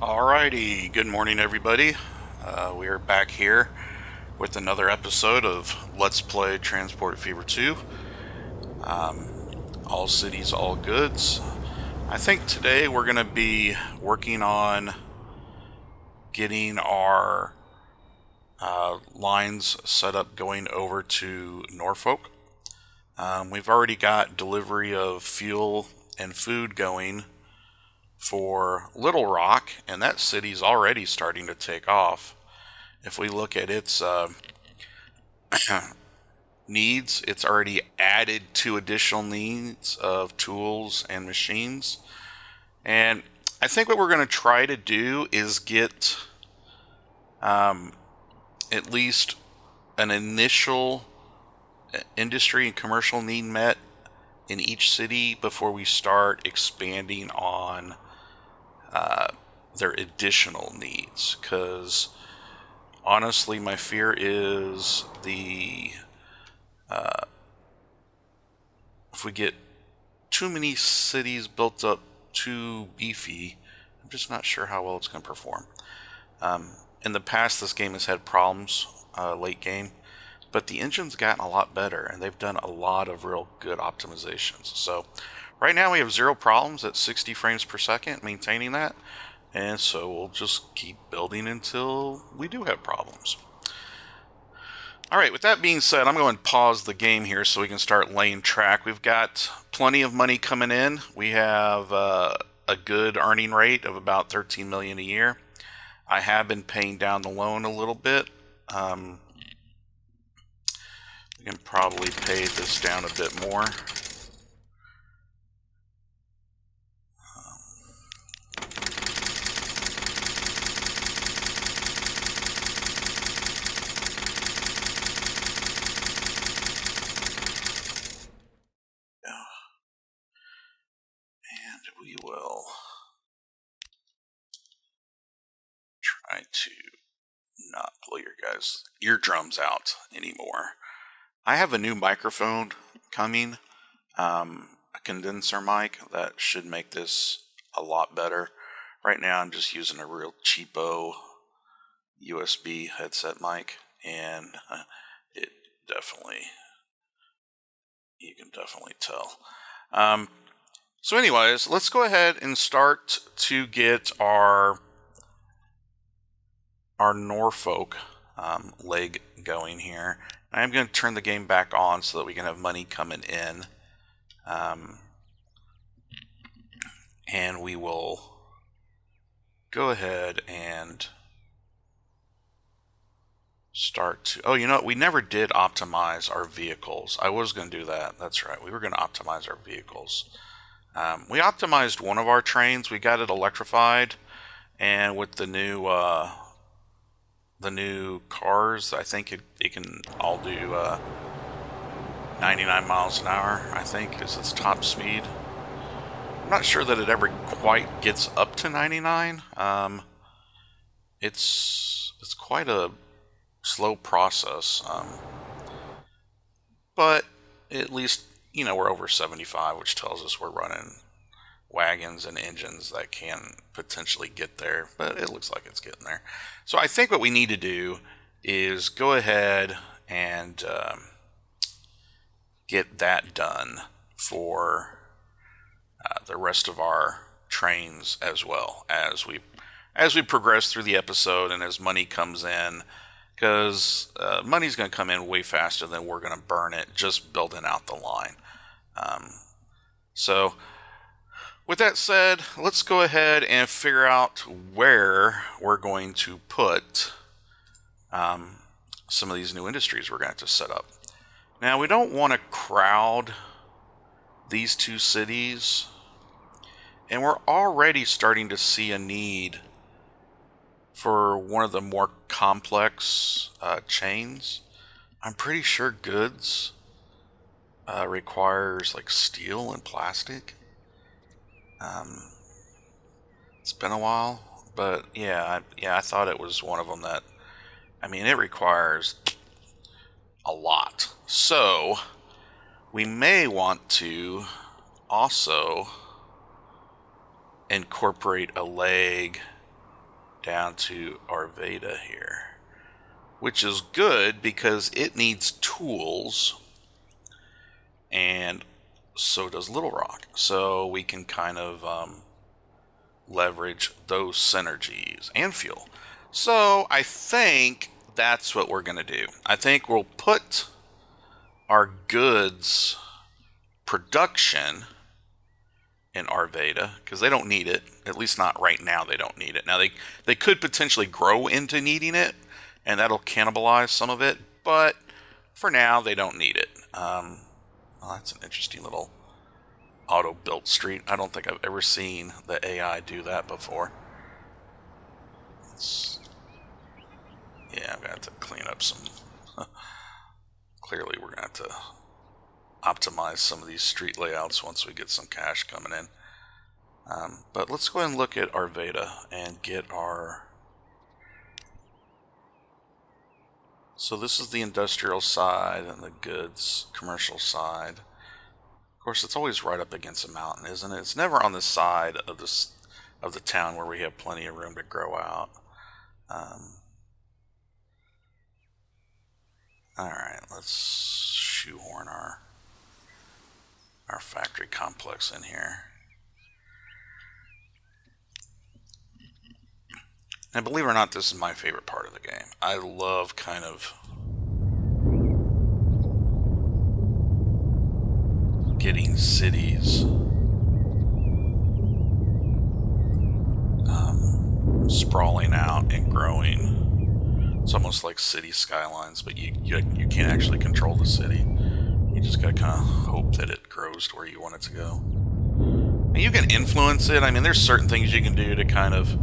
Alrighty, good morning everybody. We are back here with another episode of Let's Play Transport Fever 2. All cities, all goods. I think today we're going to be working on getting our lines set up going over to Norfolk. We've already got delivery of fuel and food going for Little Rock, and that city's already starting to take off. If we look at its needs, it's already added 2 additional needs of tools and machines. And I think what we're going to try to do is get at least an initial industry and commercial need met in each city before we start expanding on their additional needs, because honestly my fear is if we get too many cities built up too beefy, I'm just not sure how well it's going to perform. In the past this game has had problems late game, but the engine's gotten a lot better and they've done a lot of real good optimizations. So right now we have 0 problems at 60 frames per second, maintaining that. And so we'll just keep building until we do have problems. Alright, with that being said, I'm going to pause the game here so we can start laying track. We've got plenty of money coming in. We have a good earning rate of about 13 million a year. I have been paying down the loan a little bit. We can probably pay this down a bit more. We will try to not pull your guys' eardrums out anymore. I have a new microphone coming, a condenser mic that should make this a lot better. Right now I'm just using a real cheapo USB headset mic, and it definitely, you can definitely tell. So anyways, let's go ahead and start to get our Norfolk leg going here. I'm going to turn the game back on so that we can have money coming in. And we will go ahead and start to... Oh, you know what? We never did optimize our vehicles. I was going to do that. That's right. We were going to optimize our vehicles. We optimized one of our trains. We got it electrified, and with the new cars, I think it can all do 99 miles an hour, I think, is its top speed. I'm not sure that it ever quite gets up to 99. It's quite a slow process, but at least, you know, we're over 75, which tells us we're running wagons and engines that can potentially get there, but it looks like it's getting there. So I think what we need to do is go ahead and get that done for the rest of our trains, as well as we progress through the episode and as money comes in, because money's going to come in way faster than we're going to burn it just building out the line. So with that said, let's go ahead and figure out where we're going to put some of these new industries we're going to have to set up. Now, we don't want to crowd these 2 cities, and we're already starting to see a need for one of the more complex chains. I'm pretty sure goods requires like steel and plastic. It's been a while, but yeah, I thought it was one of them that, I mean, it requires a lot. So we may want to also incorporate a leg down to Arvada here, which is good because it needs tools, and so does Little Rock. So we can kind of leverage those synergies and fuel. So I think that's what we're going to do. I think we'll put our goods production in Arvada because they don't need it. At least not right now. They don't need it. Now they could potentially grow into needing it, and that'll cannibalize some of it. But for now, they don't need it. Well, that's an interesting little auto-built street. I don't think I've ever seen the AI do that before. Yeah, I'm going to have to clean up some. Clearly, we're going to have to optimize some of these street layouts once we get some cash coming in. But let's go ahead and look at Arvada and get our... So this is the industrial side and the goods commercial side. Of course, it's always right up against a mountain, isn't it? It's never on the side of the town where we have plenty of room to grow out. Alright, let's shoehorn our factory complex in here. And believe it or not, this is my favorite part of the game. I love kind of getting cities sprawling out and growing. It's almost like city skylines, but you can't actually control the city. You just gotta kind of hope that it grows to where you want it to go. And you can influence it. I mean, there's certain things you can do to kind of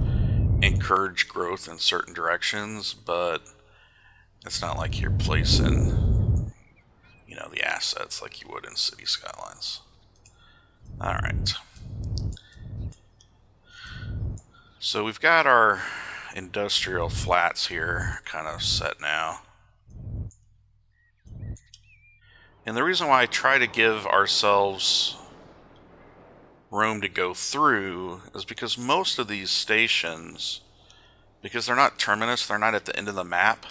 encourage growth in certain directions, but it's not like you're placing, you know, the assets like you would in city skylines. Alright. So we've got our industrial flats here kind of set now. And the reason why I try to give ourselves room to go through is because most of these stations, because they're not terminus, they're not at the end of the map,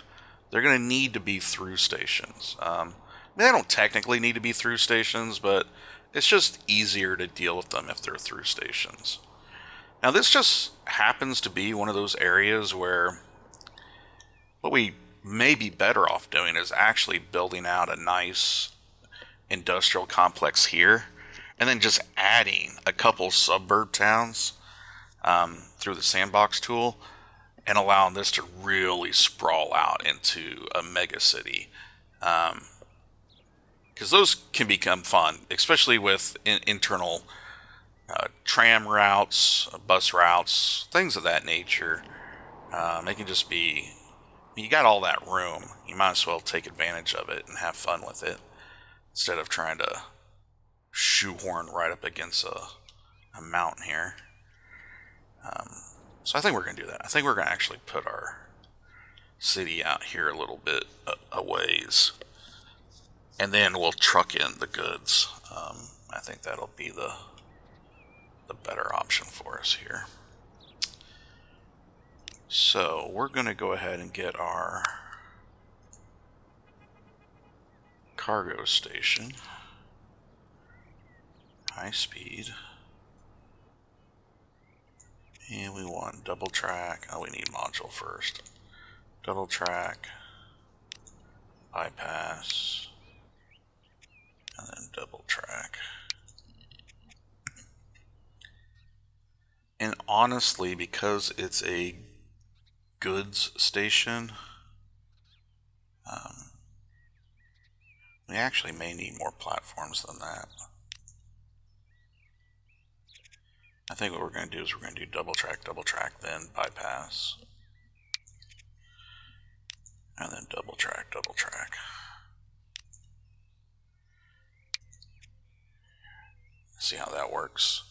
they're going to need to be through stations. I mean, they don't technically need to be through stations, but it's just easier to deal with them if they're through stations. Now, this just happens to be one of those areas where what we may be better off doing is actually building out a nice industrial complex here, and then just adding a couple suburb towns through the sandbox tool and allowing this to really sprawl out into a mega city. Because those can become fun, especially with internal tram routes, bus routes, things of that nature. They can just be... You got all that room. You might as well take advantage of it and have fun with it, instead of trying to shoehorn right up against a mountain here. So I think we're going to do that. I think we're going to actually put our city out here a little bit a ways. And then we'll truck in the goods. I think that'll be the better option for us here. So we're going to go ahead and get our cargo station. High speed. And we want double track. Oh, we need module first. Double track. Bypass. And then double track. And honestly, because it's a goods station, we actually may need more platforms than that. I think what we're going to do is we're going to do double track, then bypass. And then double track, double track. See how that works.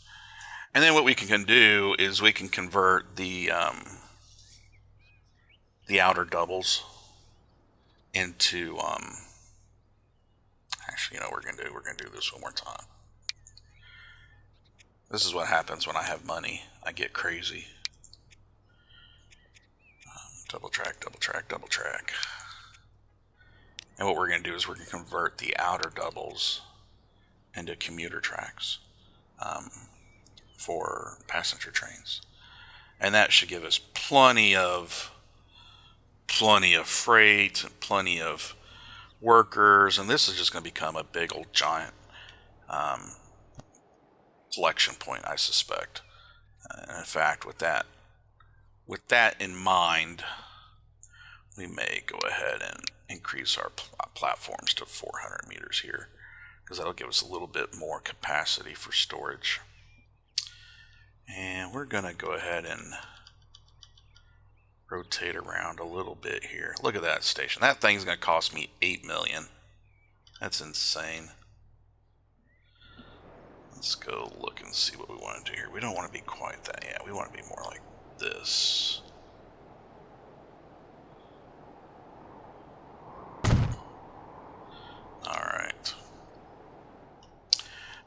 And then what we can do is we can convert the outer doubles into actually, you know what we're gonna do? We're gonna do this one more time. This is what happens when I have money. I get crazy. Double track, double track, double track. And what we're going to do is we're going to convert the outer doubles into commuter tracks for passenger trains. And that should give us plenty of freight, plenty of workers, and this is just going to become a big old giant collection point, I suspect. And in fact, with that in mind, we may go ahead and increase our platforms to 400 meters here, because that'll give us a little bit more capacity for storage. And we're going to go ahead and rotate around a little bit here. Look at that station. That thing's going to cost me $8 million. That's insane. Let's go look and see what we want to do here. We don't want to be quite that. Yeah, we want to be more like this. Alright.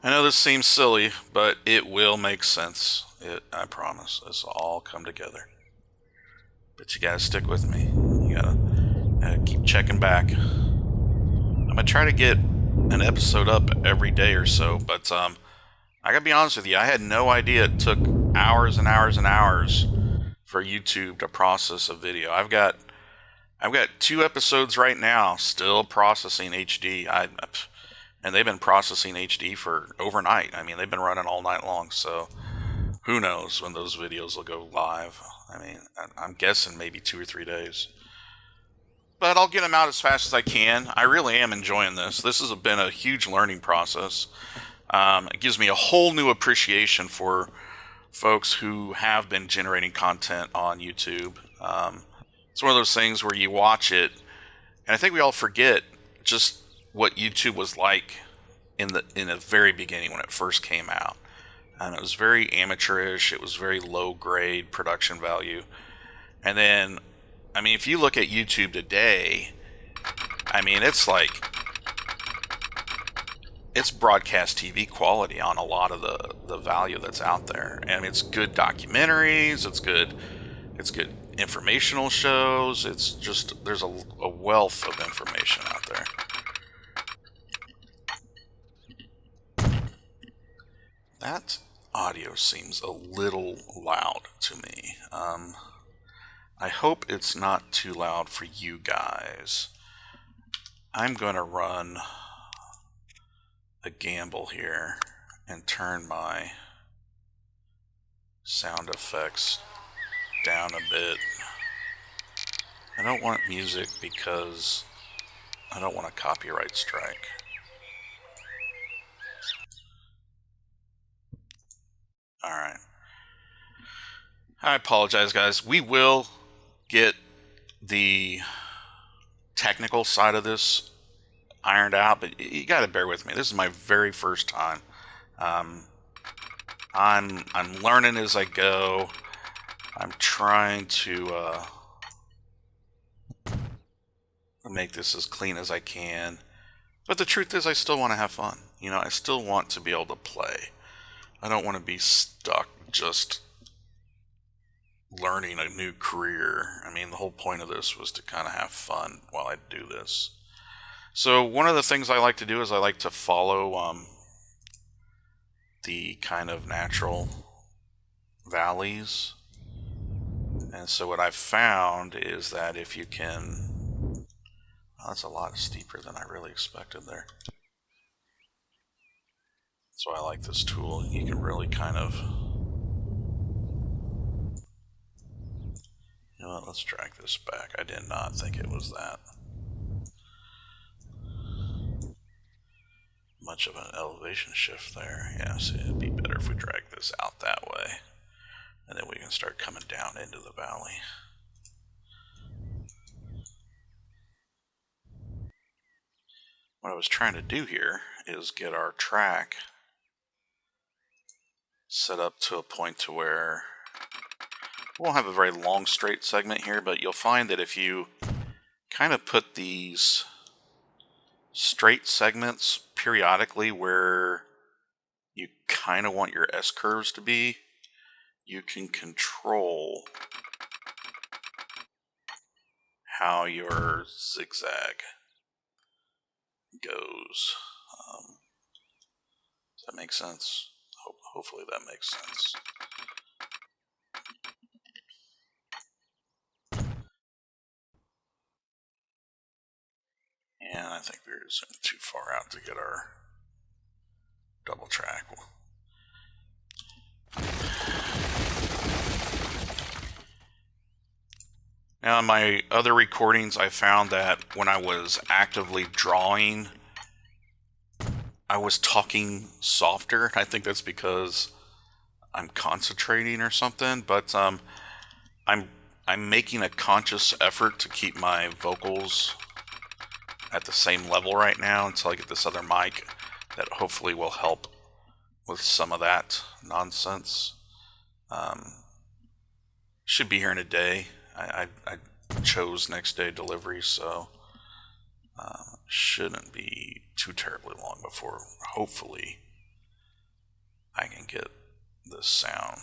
I know this seems silly, but it will make sense. I promise. This will all come together. But you gotta stick with me. You gotta keep checking back. I'm gonna try to get an episode up every day or so, but I gotta be honest with you, I had no idea it took hours and hours and hours for YouTube to process a video. I've got 2 episodes right now still processing HD. And they've been processing HD for overnight. I mean, they've been running all night long, so who knows when those videos will go live. I mean, I'm guessing maybe 2 or 3 days. But I'll get them out as fast as I can. I really am enjoying this. This has been a huge learning process. It gives me a whole new appreciation for folks who have been generating content on YouTube. It's one of those things where you watch it, and I think we all forget just what YouTube was like in the very beginning when it first came out. And it was very amateurish. It was very low grade production value. And then, I mean, if you look at YouTube today, I mean, it's broadcast TV quality on a lot of the value that's out there. And it's good documentaries. It's good informational shows. It's just, there's a wealth of information out there. That audio seems a little loud to me. I hope it's not too loud for you guys. I'm going to run a gamble here and turn my sound effects down a bit. I don't want music because I don't want a copyright strike. Alright. I apologize, guys. We will get the technical side of this ironed out, but you gotta bear with me. This is my very first time. I'm learning as I go. I'm trying to make this as clean as I can. But the truth is, I still want to have fun. You know, I still want to be able to play. I don't want to be stuck just learning a new career. I mean, the whole point of this was to kind of have fun while I do this. So one of the things I like to do is I like to follow the kind of natural valleys. And so what I've found is that if you can... Oh, that's a lot steeper than I really expected there. That's why I like this tool. You can really kind of... You know what, let's drag this back. I did not think it was that much of an elevation shift there. Yeah, see, it'd be better if we drag this out that way. And then we can start coming down into the valley. What I was trying to do here is get our track set up to a point to where we won't have a very long straight segment here, but you'll find that if you kind of put these straight segments periodically where you kind of want your S-curves to be, you can control how your zigzag goes. Does that make sense? Hopefully that makes sense. And I think we're zoomed too far out to get our double track. Now, in my other recordings, I found that when I was actively drawing, I was talking softer. I think that's because I'm concentrating or something, but I'm making a conscious effort to keep my vocals at the same level right now until I get this other mic that hopefully will help with some of that nonsense. Should be here in a day. I chose next day delivery, so shouldn't be too terribly long before hopefully I can get the sound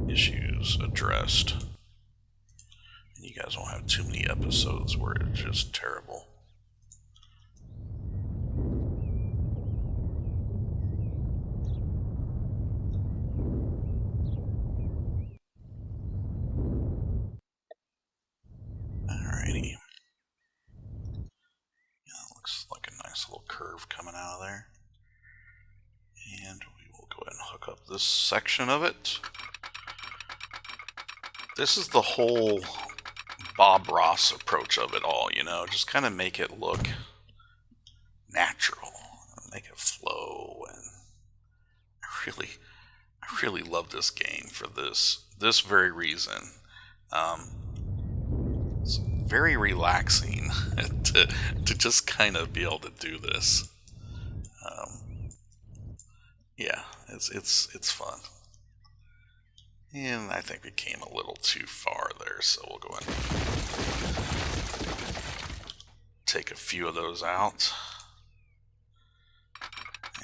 issues addressed. And you guys won't have too many episodes where it's just terrible. Alrighty. Yeah, looks like a nice little curve coming out of there. And we will go ahead and hook up this section of it. This is the whole Bob Ross approach of it all, you know, just kind of make it look natural, make it flow, and I really love this game for this very reason. It's very relaxing to just kind of be able to do this. Yeah, it's fun. And I think we came a little too far there, so we'll go ahead and take a few of those out.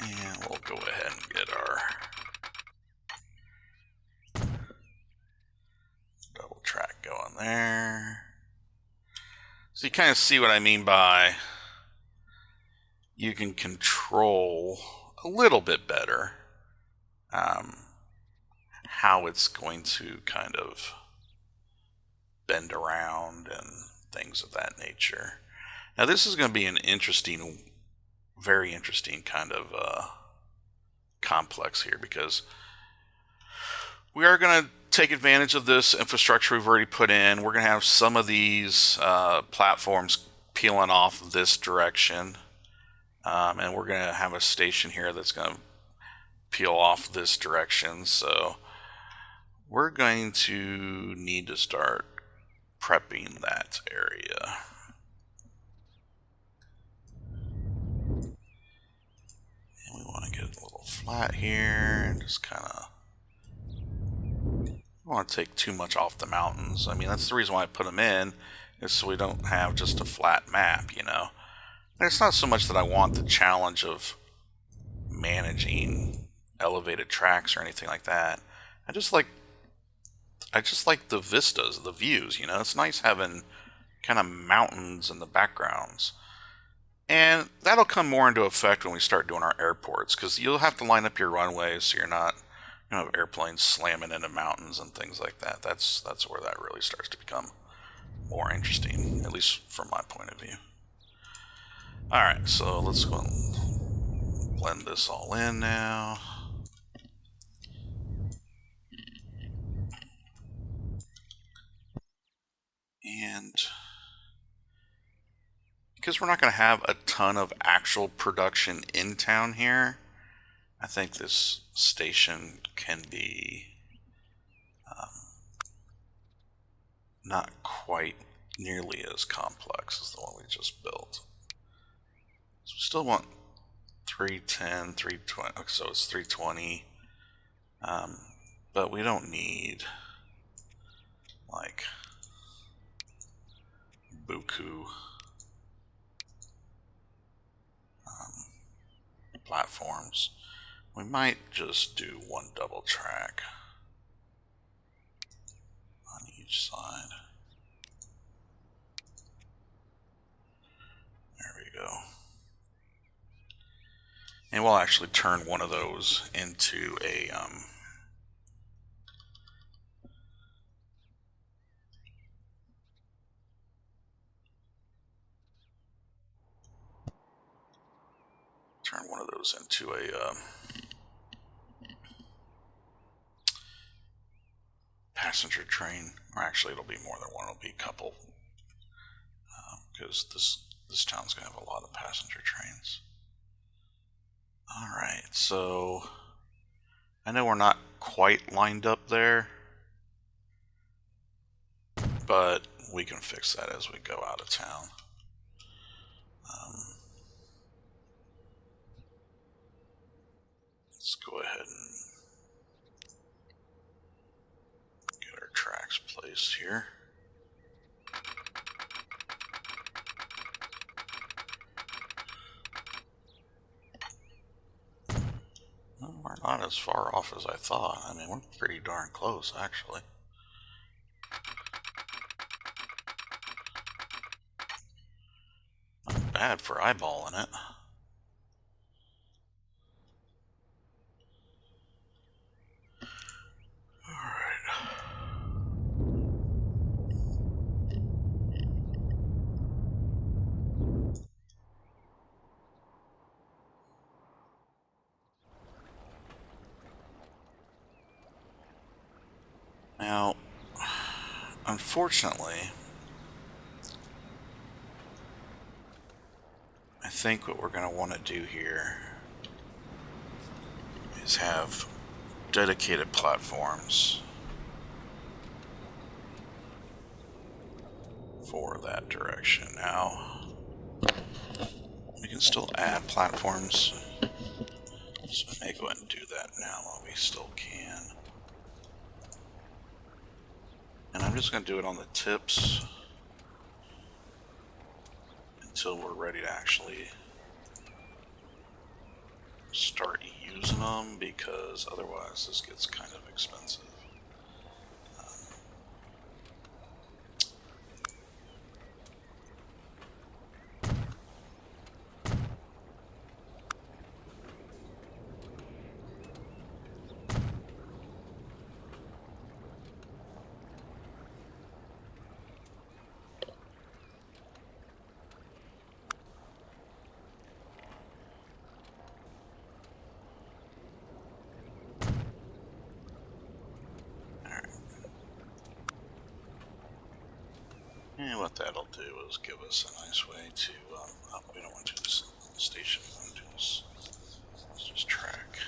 And we'll go ahead and get our double track going there. So you kind of see what I mean by you can control a little bit better how it's going to kind of bend around and things of that nature. Now this is going to be an interesting, very interesting kind of complex here, because we are going to take advantage of this infrastructure we've already put in. We're going to have some of these platforms peeling off this direction, and we're going to have a station here that's going to peel off this direction. So we're going to need to start prepping that area. And we want to get a little flat here and just kind of, don't want to take too much off the mountains. I mean, that's the reason why I put them in, is so we don't have just a flat map, you know. And it's not so much that I want the challenge of managing elevated tracks or anything like that. I just like the vistas, the views, you know. It's nice having kind of mountains in the backgrounds. And that'll come more into effect when we start doing our airports, because you'll have to line up your runways so you're not, you know, airplanes slamming into mountains and things like that. That's where that really starts to become more interesting, at least from my point of view. Alright, so let's go and blend this all in now. And because we're not going to have a ton of actual production in town here, I think this station can be not quite nearly as complex as the one we just built. So we still want 310, 320, so it's 320, but we don't need like buku platforms. We might just do one double track on each side. go. And we'll actually turn one of those into a passenger train. Or actually, it'll be more than one. It'll be a couple, because this town's gonna have a lot of passenger trains. All right, so I know we're not quite lined up there, but we can fix that as we go out of town. Let's go ahead and get our tracks placed here. Well, we're not as far off as I thought. I mean, we're pretty darn close, actually. Not bad for eyeballing it. Now, unfortunately, I think what we're going to want to do here is have dedicated platforms for that direction. Now, we can still add platforms, so I may go ahead and do that now while we still can. And I'm just going to do it on the tips until we're ready to actually start using them, because otherwise this gets kind of expensive. And what that'll do is give us a nice way to, we don't want to do this on the station, we want to do this, let's just track.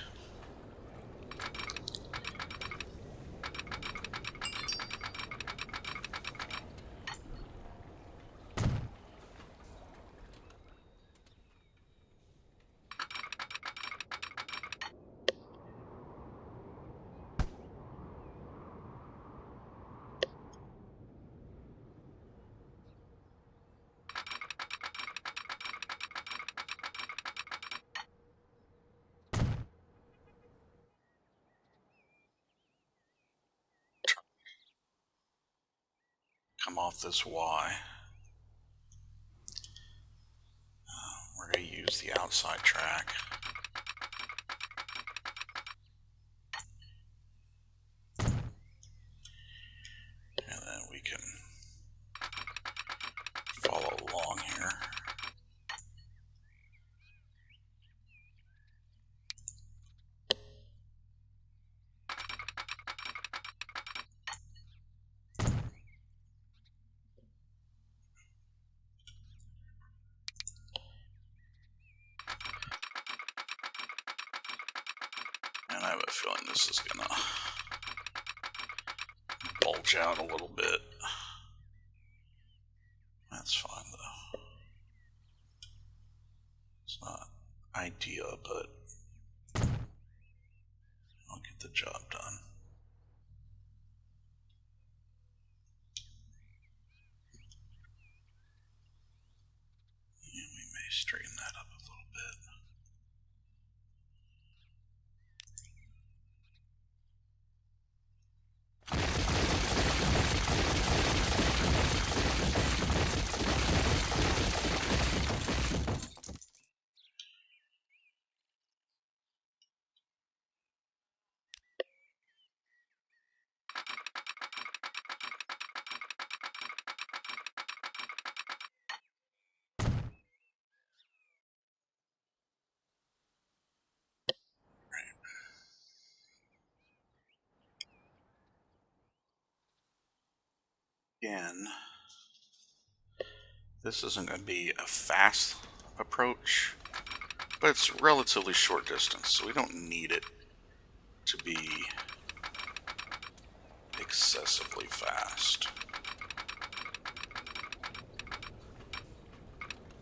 Come off this Y. We're going to use the outside track. And then we can follow along here. And I have a feeling this is gonna bulge out a little bit. That's fine though. It's not ideal, but I'll get the job done. And we may straighten that up a little bit. Again, this isn't going to be a fast approach, but it's relatively short distance, so we don't need it to be excessively fast.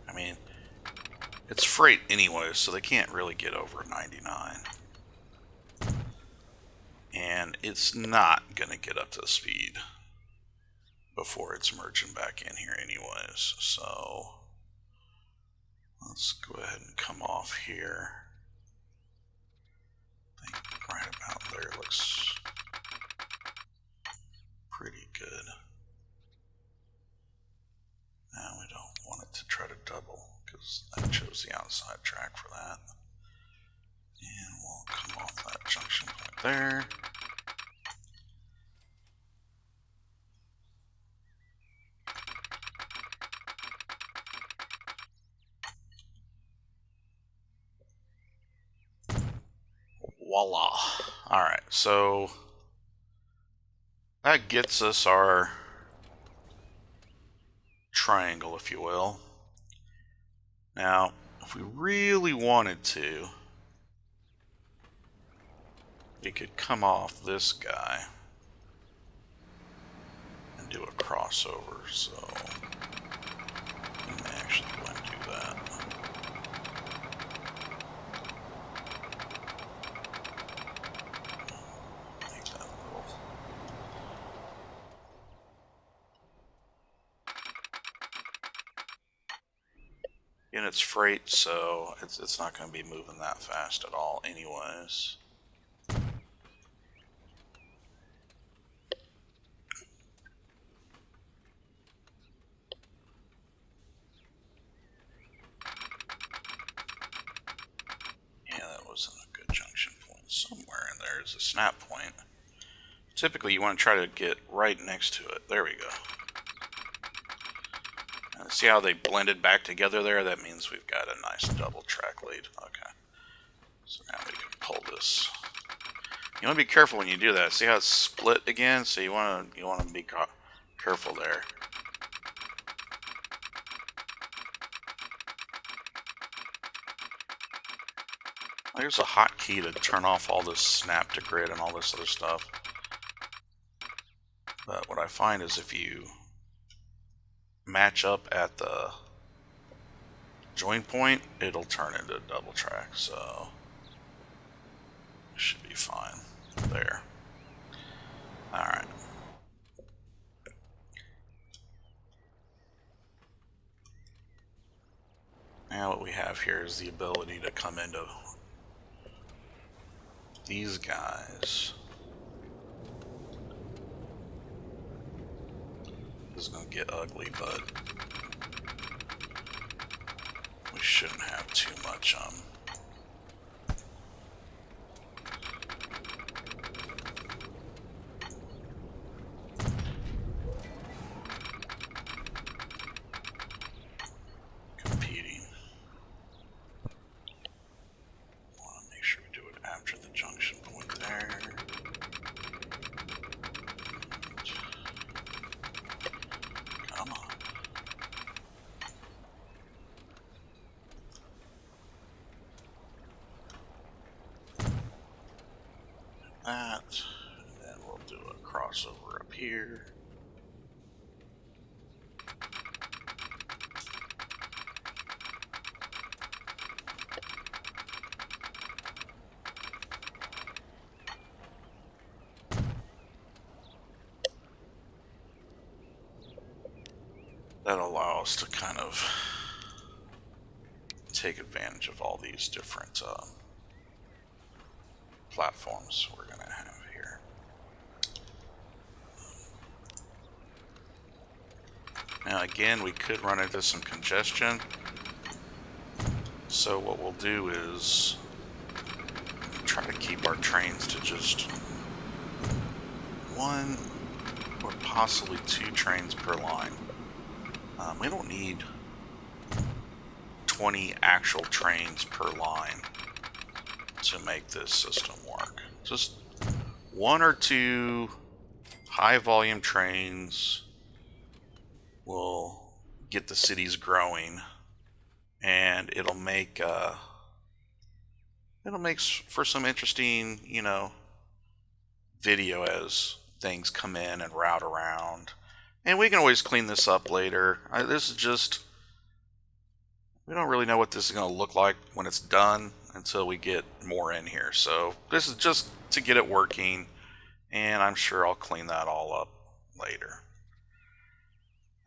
I mean, it's freight anyway, so they can't really get over 99. And it's not going to get up to the speed before it's merging back in here anyways. So let's go ahead and come off here. I think right about there looks pretty good. Now we don't want it to try to double because I chose the outside track for that. And we'll come off that junction point there. Voila. Alright, so that gets us our triangle, if you will. Now, if we really wanted to, we could come off this guy and do a crossover, so we may actually go and do that. Make that a little. And it's freight, so it's not going to be moving that fast at all anyways. A good junction point. Somewhere in there is a snap point. Typically you want to try to get right next to it. There we go. And see how they blended back together there? That means we've got a nice double track lead. Okay. So now we can pull this. You want to be careful when you do that. See how it's split again? So you want to be careful there. There's a hotkey to turn off all this snap to grid and all this other stuff. But what I find is if you match up at the join point, it'll turn into double track. So it should be fine there. Alright. Now what we have here is the ability to come into these guys. This is going to get ugly, but we shouldn't have too much competing. Want to make sure we do it after the junction point there. Come on. That, and then we'll do a crossover up here. That'll allow us to kind of take advantage of all these different platforms we're going to have here. Now again, we could run into some congestion. So what we'll do is try to keep our trains to just one or possibly two trains per line. We don't need 20 actual trains per line to make this system work. Just one or two high volume trains will get the cities growing, and it'll make for some interesting, video as things come in and route around. And we can always clean this up later. This is just, we don't really know what this is going to look like when it's done until we get more in here. So this is just to get it working, and I'm sure I'll clean that all up later.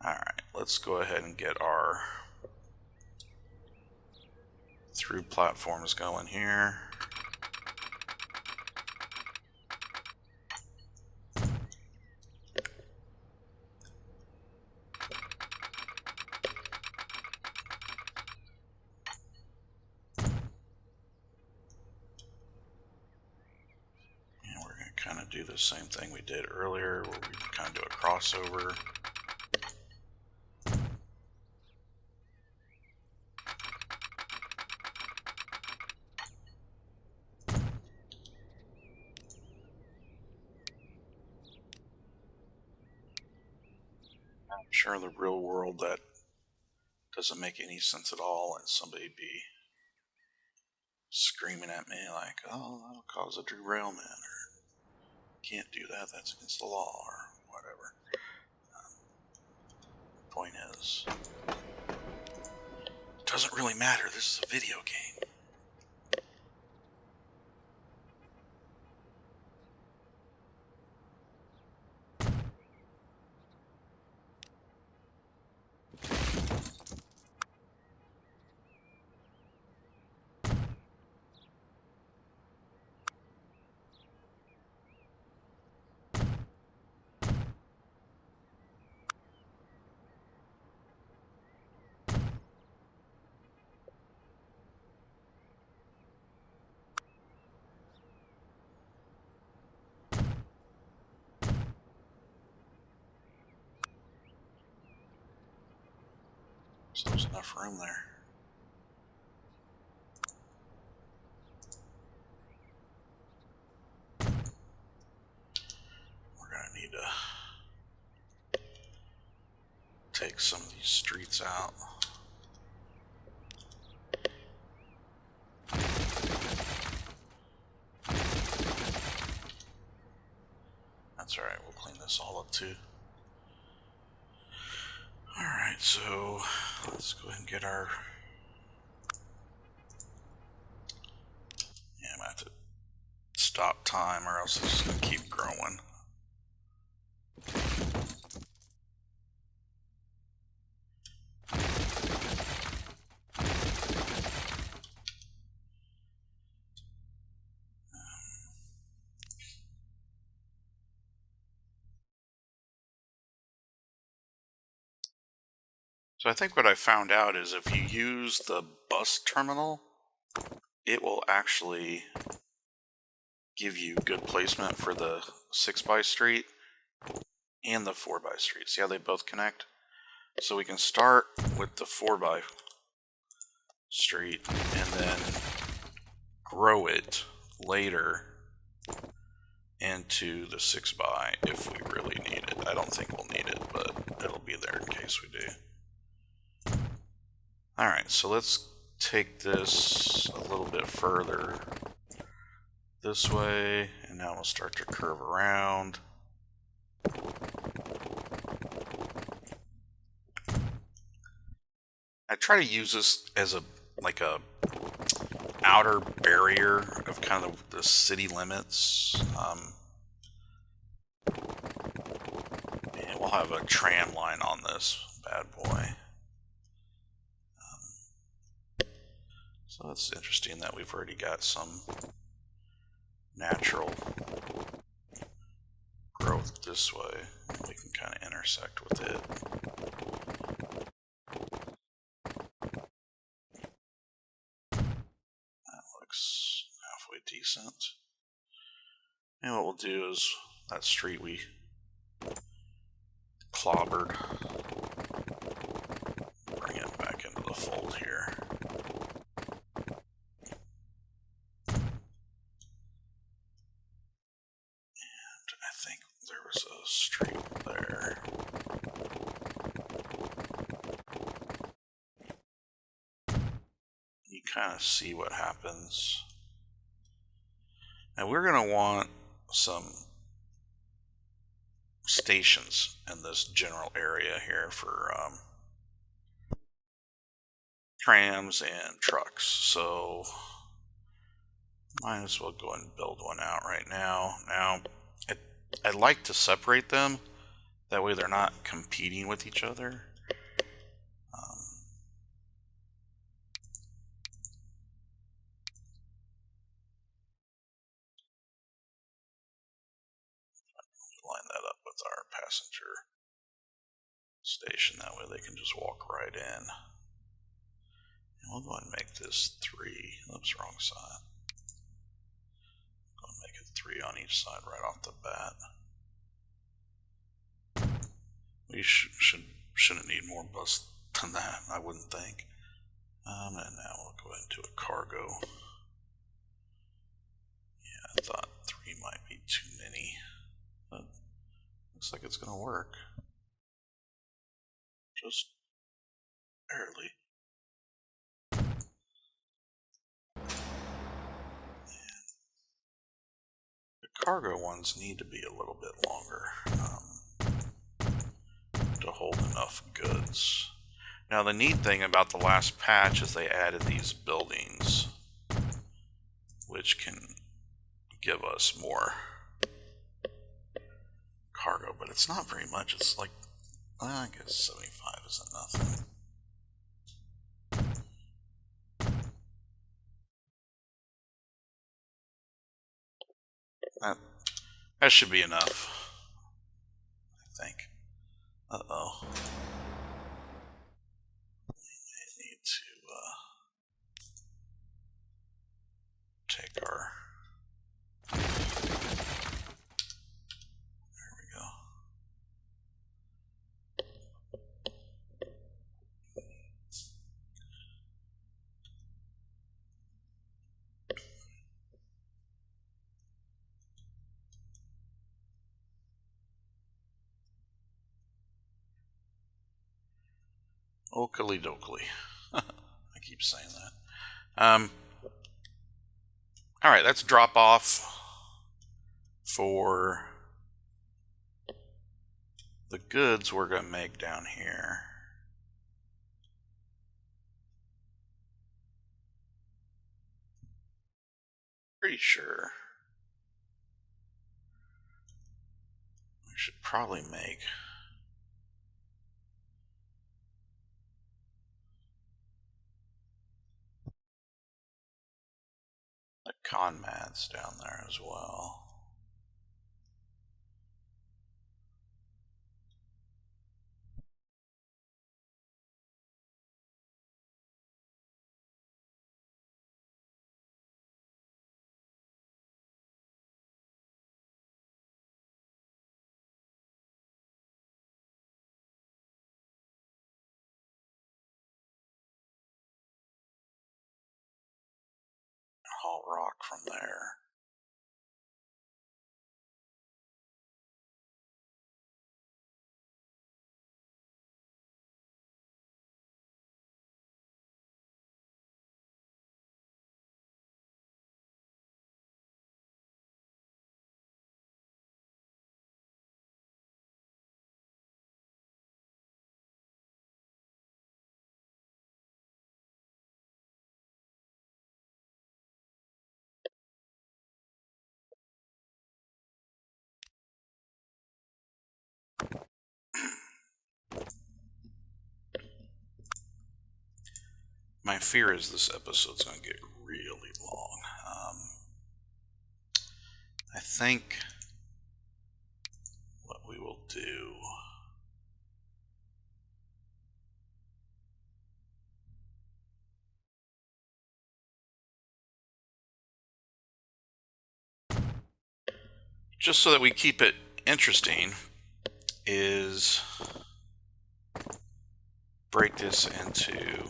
Alright, let's go ahead and get our through platforms going here. Kind of do the same thing we did earlier, where we kind of do a crossover. I'm sure in the real world that doesn't make any sense at all, and somebody be screaming at me like, "Oh, that'll cause a derailment," or "Can't do that, that's against the law," or whatever. Point is, it doesn't really matter. This is a video game. So there's enough room there. We're gonna need to take some of these streets out. That's alright, we'll clean this all up too. Alright, so let's go ahead and get our... Yeah, I'm gonna have to stop time or else it's just gonna keep growing. So I think what I found out is if you use the bus terminal, it will actually give you good placement for the 6x street and the 4x street. See how they both connect? So we can start with the 4x street and then grow it later into the 6x if we really need it. I don't think we'll need it, but it'll be there in case we do. Alright, so let's take this a little bit further this way, and now we'll start to curve around. I try to use this as a outer barrier of kind of the city limits. And we'll have a tram line on this bad boy. So it's interesting that we've already got some natural growth this way, and we can kind of intersect with it. That looks halfway decent. And what we'll do is that street we clobbered, bring it back into the fold here. And I think there was a street there. kind of see what happens. Now we're going to want some stations in this general area here for trams and trucks. So might as well go ahead and build one out right now. Now, I'd like to separate them. That way they're not competing with each other. Line that up with our passenger station. That way they can just walk right in. And we'll go ahead and make this 3. Oops, wrong side. Go ahead and make it 3 on each side right off the bat. We shouldn't need more bus than that, I wouldn't think. And now we'll go ahead and do a cargo. Yeah, I thought 3 might be too many, but looks like it's going to work. Just barely. The cargo ones need to be a little bit longer to hold enough goods. Now the neat thing about the last patch is they added these buildings, which can give us more cargo, but it's not very much. It's like, I guess 75 isn't nothing. That should be enough, I think. Uh-oh. We need to take our... There we go. Oakley dokley. I keep saying that. Alright, that's drop off for the goods we're going to make down here. Pretty sure we should probably make the conmads down there as well. Haul rock from there. My fear is this episode's going to get really long. I think what we will do... just so that we keep it interesting, is break this into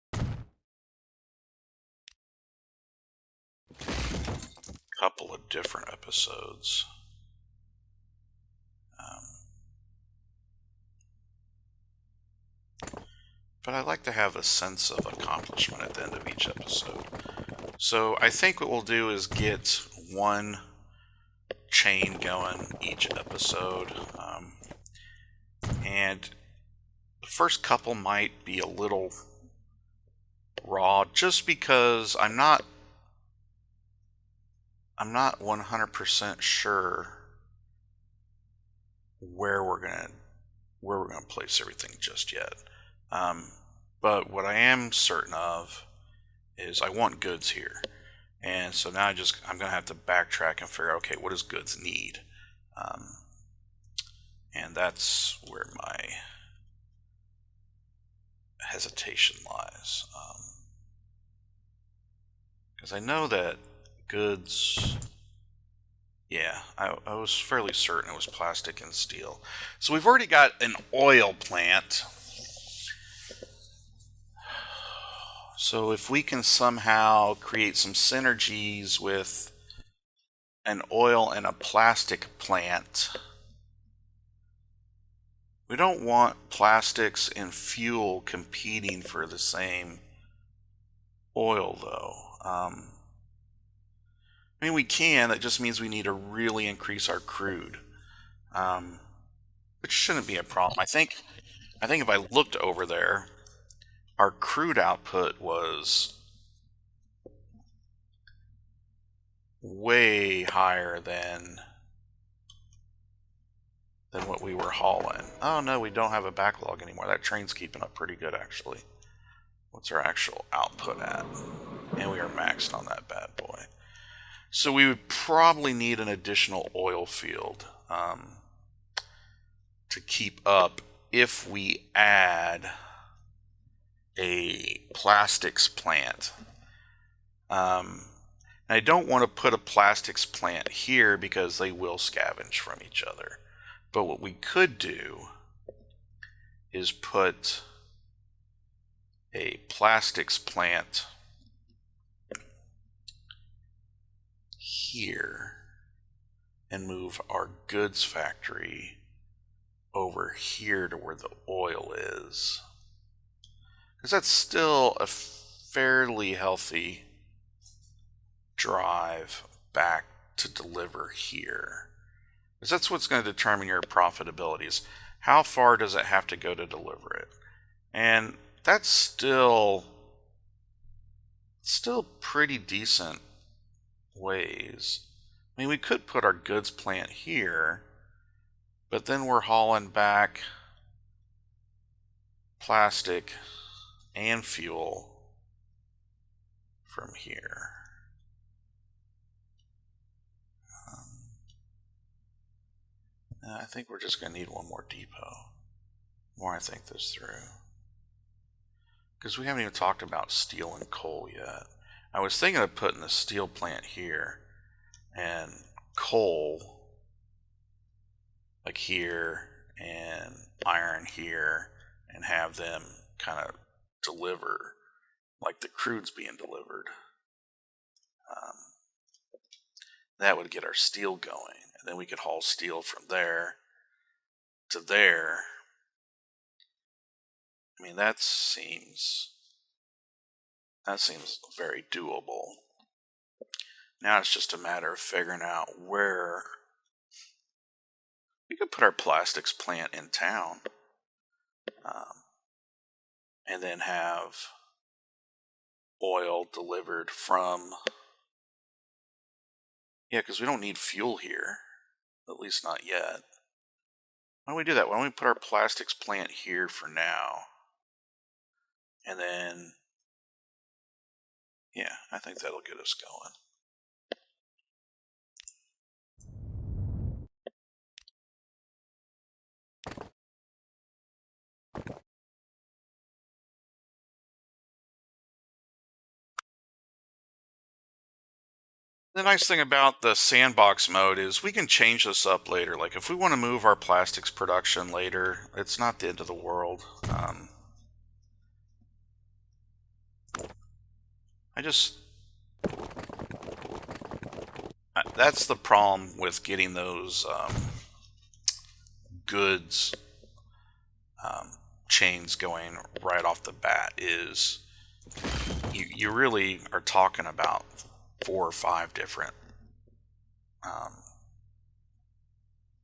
a couple of different episodes. but I like to have a sense of accomplishment at the end of each episode. So I think what we'll do is get one chain going each episode, and the first couple might be a little raw, just because I'm not 100% sure where we're gonna place everything just yet. But what I am certain of is I want goods here. And so now I'm going to have to backtrack and figure out, okay, what does goods need? And that's where my hesitation lies. Because I know that goods, yeah, I was fairly certain it was plastic and steel. So we've already got an oil plant. So if we can somehow create some synergies with an oil and a plastic plant. We don't want plastics and fuel competing for the same oil, though. I mean, we can. That just means we need to really increase our crude, which shouldn't be a problem. I think if I looked over there, our crude output was way higher than what we were hauling. Oh no, we don't have a backlog anymore. That train's keeping up pretty good, actually. What's our actual output at? And we are maxed on that bad boy. So we would probably need an additional oil field to keep up if we add a plastics plant. And I don't want to put a plastics plant here because they will scavenge from each other. But what we could do is put a plastics plant here and move our goods factory over here to where the oil is. Because that's still a fairly healthy drive back to deliver here. Because that's what's going to determine your profitability, is how far does it have to go to deliver it. And that's still pretty decent ways. I mean, we could put our goods plant here, but then we're hauling back plastic and fuel from here. I think we're just going to need one more depot. The more I think this through. Because we haven't even talked about steel and coal yet. I was thinking of putting the steel plant here and coal like here and iron here, and have them kind of deliver like the crude's being delivered. That would get our steel going, and then we could haul steel from there to there. I mean, that seems very doable. Now it's just a matter of figuring out where we could put our plastics plant in town, and then have oil delivered from, yeah, because we don't need fuel here, at least not yet. Why don't we do that? Why don't we put our plastics plant here for now? And then, yeah, I think that'll get us going. The nice thing about the sandbox mode is we can change this up later. Like if we want to move our plastics production later, it's not the end of the world. That's the problem with getting those goods chains going right off the bat is you really are talking about 4 or 5 different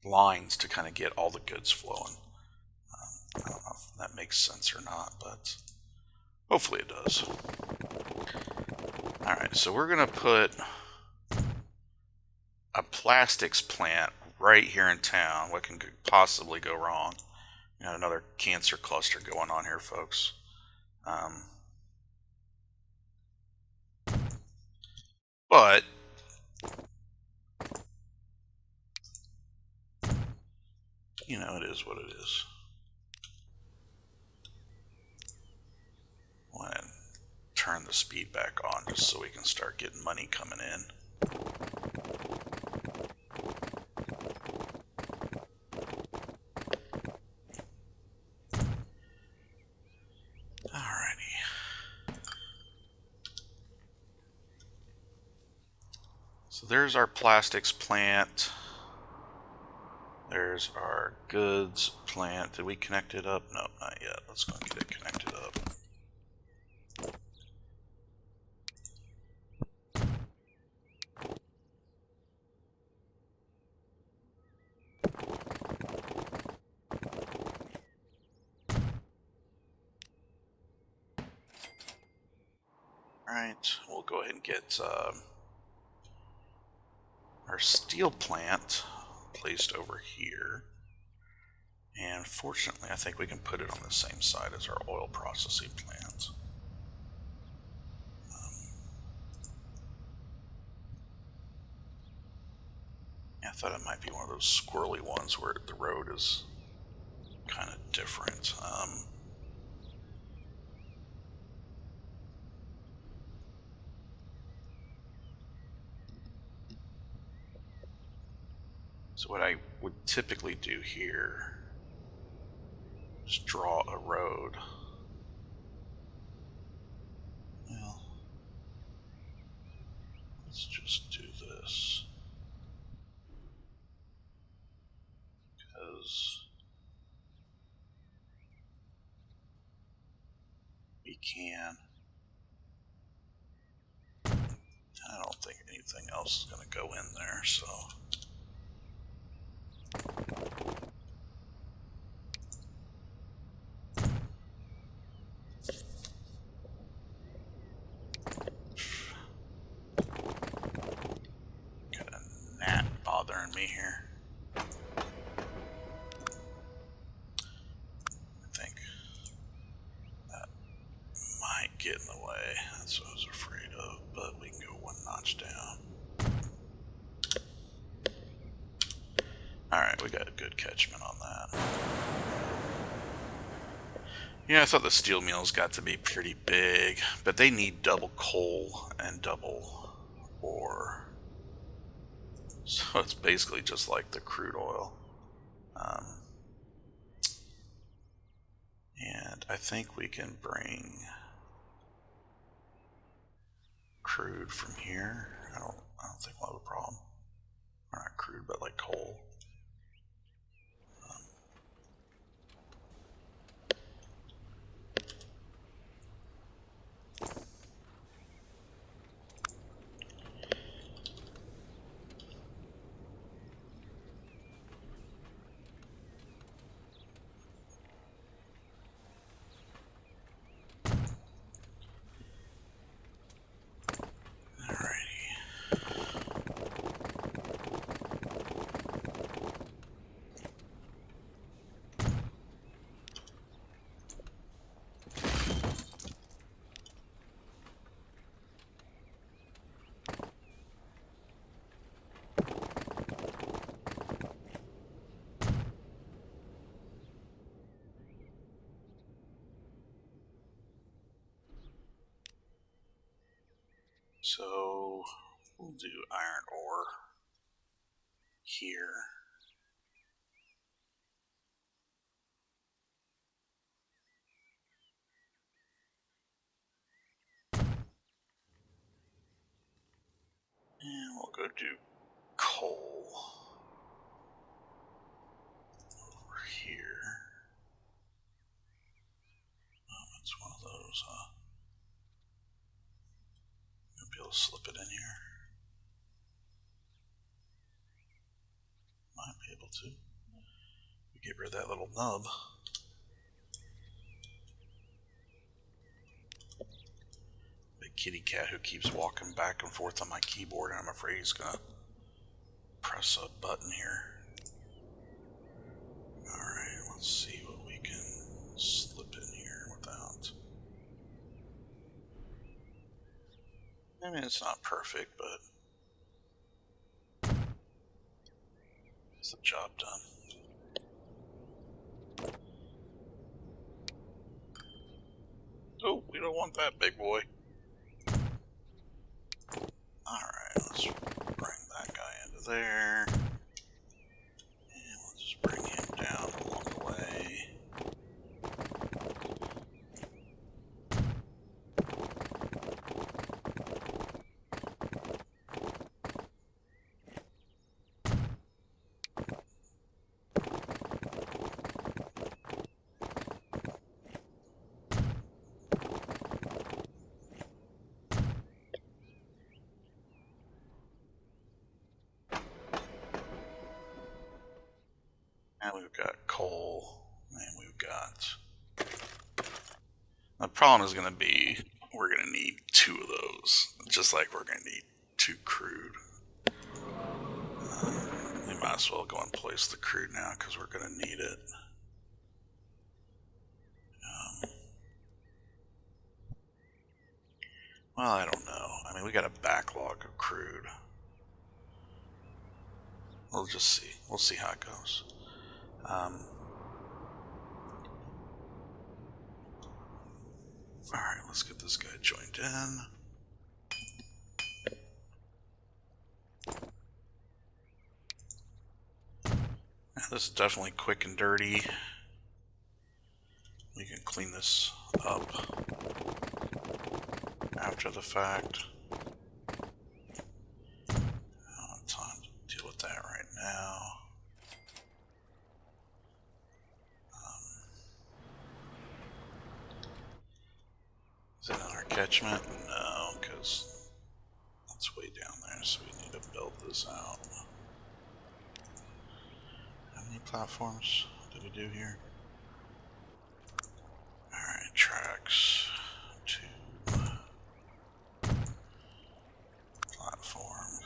lines to kind of get all the goods flowing. I don't know if that makes sense or not, but hopefully it does. Alright, so we're going to put a plastics plant right here in town. What can possibly go wrong? You know, another cancer cluster going on here, folks. But you know, it is what it is. Go ahead and turn the speed back on just so we can start getting money coming in. Alrighty. So there's our plastics plant. There's our goods plant. Did we connect it up? No, not yet. Let's go get it connected up. Alright, we'll go ahead and get our steel plant placed over here. And fortunately, I think we can put it on the same side as our oil processing plant. I thought it might be one of those squirrely ones where the road is kind of different. So what I would typically do here is draw a road. Well, let's just do this. Because we can. I don't think anything else is going to go in there, so. Got a gnat bothering me here. I think that might get in the way. That's what I was afraid of, but we can go 1 notch down. Alright, we got a good catchment on that. Yeah, I thought the steel mills got to be pretty big, but they need double coal and double ore. So it's basically just like the crude oil. And I think we can bring crude from here. I don't think we'll have a problem. Or not crude, but like coal. So we'll do iron ore here. And we'll go do coal over here. those, huh? I'll be able to slip it in here. Might be able to. We get rid of that little nub. Big kitty cat who keeps walking back and forth on my keyboard, and I'm afraid he's gonna press a button here. Alright, let's see what we can slip in here without. I mean, it's not perfect, but it's the job done. Oh, we don't want that, big boy. Alright, let's bring that guy into there. And we'll just bring him down along the way. And we've got coal, and we've got... The problem is going to be, we're going to need 2 of those, just like we're going to need 2 crude. We might as well go and place the crude now, because we're going to need it. Well, I don't know. I mean, we got a backlog of crude. We'll just see. We'll see how it goes. Alright, let's get this guy joined in. Now, this is definitely quick and dirty. We can clean this up after the fact. I don't have time to deal with that right now. Is it in our catchment? No, because that's way down there, so we need to build this out. How many platforms did we do here? Alright, tracks, 2, platform,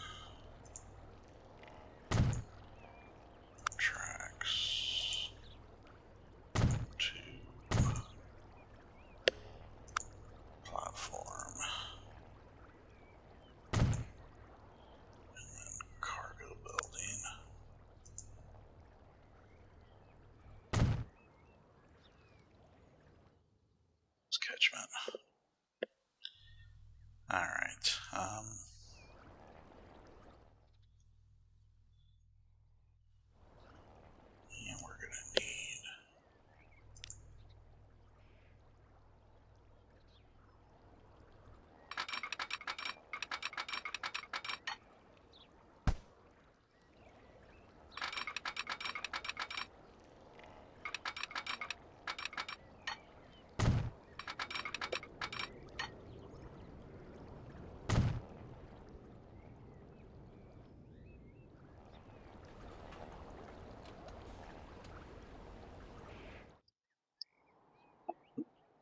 tracks, 2, platform, and then cargo building. It's catchment. Alright, and we're gonna need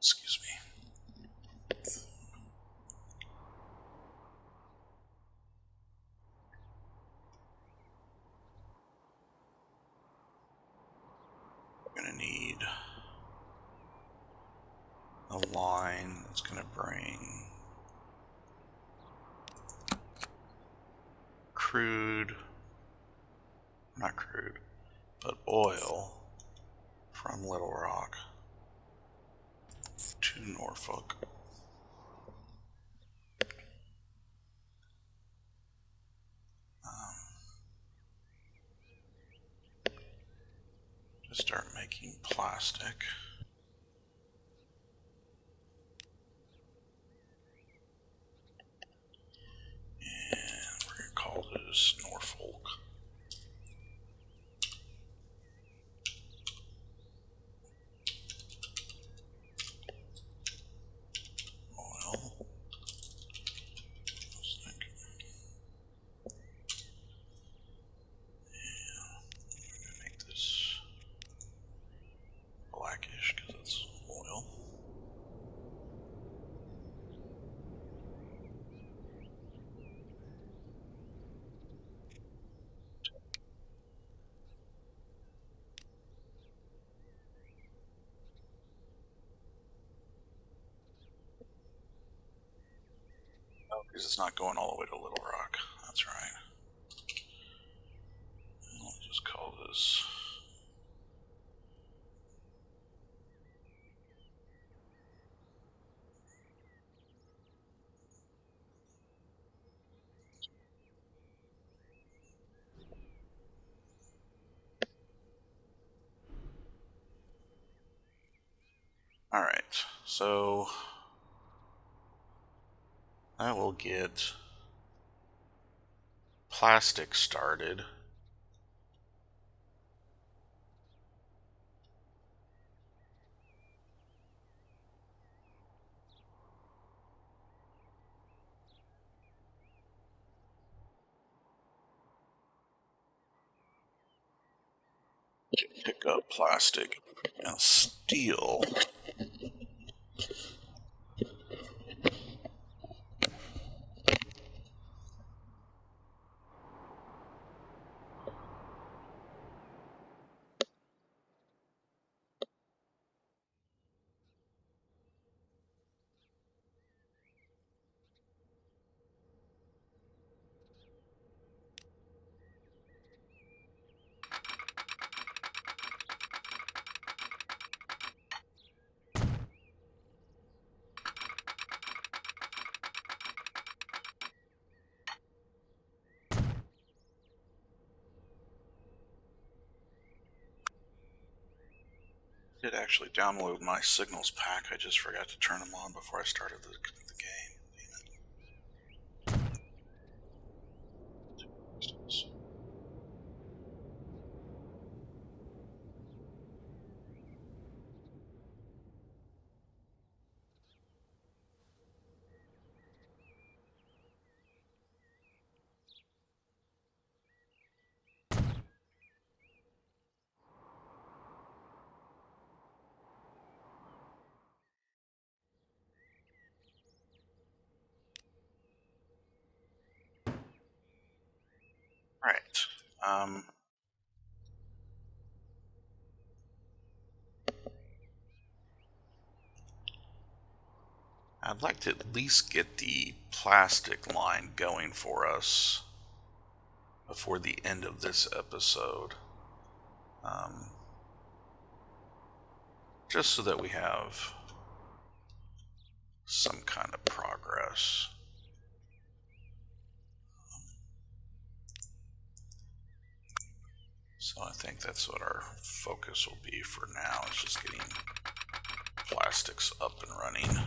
excuse me. We're gonna need a line that's gonna bring crude, not crude, but oil from Little Rock to Norfolk. To start making plastic. And we're going to call this Norfolk. Because it's not going all the way to Little Rock. That's right. I'll just call this... Alright, so I will get plastic started. Pick up plastic and steel. I did actually download my signals pack. I just forgot to turn them on before I started the game. Alright. I'd like to at least get the plastic line going for us before the end of this episode. Just so that we have some kind of progress. So I think that's what our focus will be for now, is just getting plastics up and running.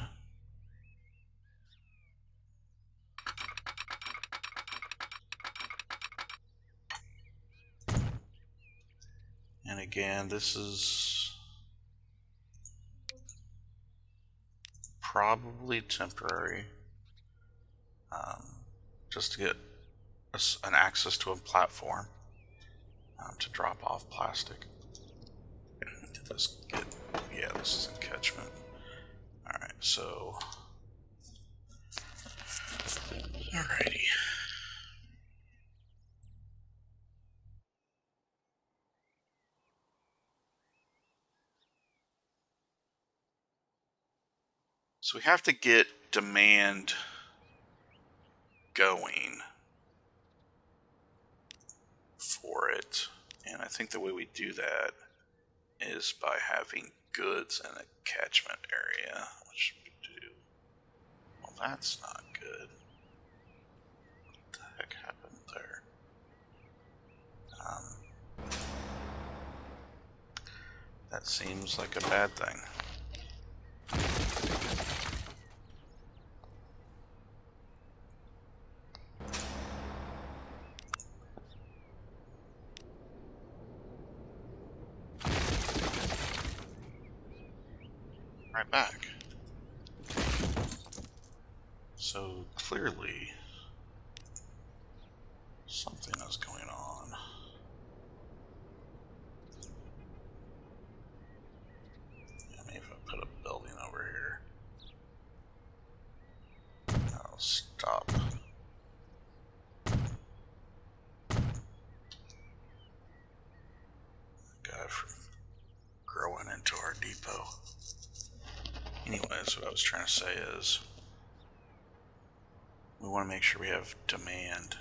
And again, this is probably temporary, just to get an access to a platform to drop off plastic. Did this get... yeah, this is in catchment. Alright, so... alrighty. So we have to get demand going for it. And I think the way we do that is by having goods in a catchment area, which we do. Well, that's not good. What the heck happened there? That seems like a bad thing. Right back. So clearly something is going on. Yeah, maybe if I put a building over here, that'll stop. Guy from growing into our depot. Anyways, what I was trying to say is, we want to make sure we have demand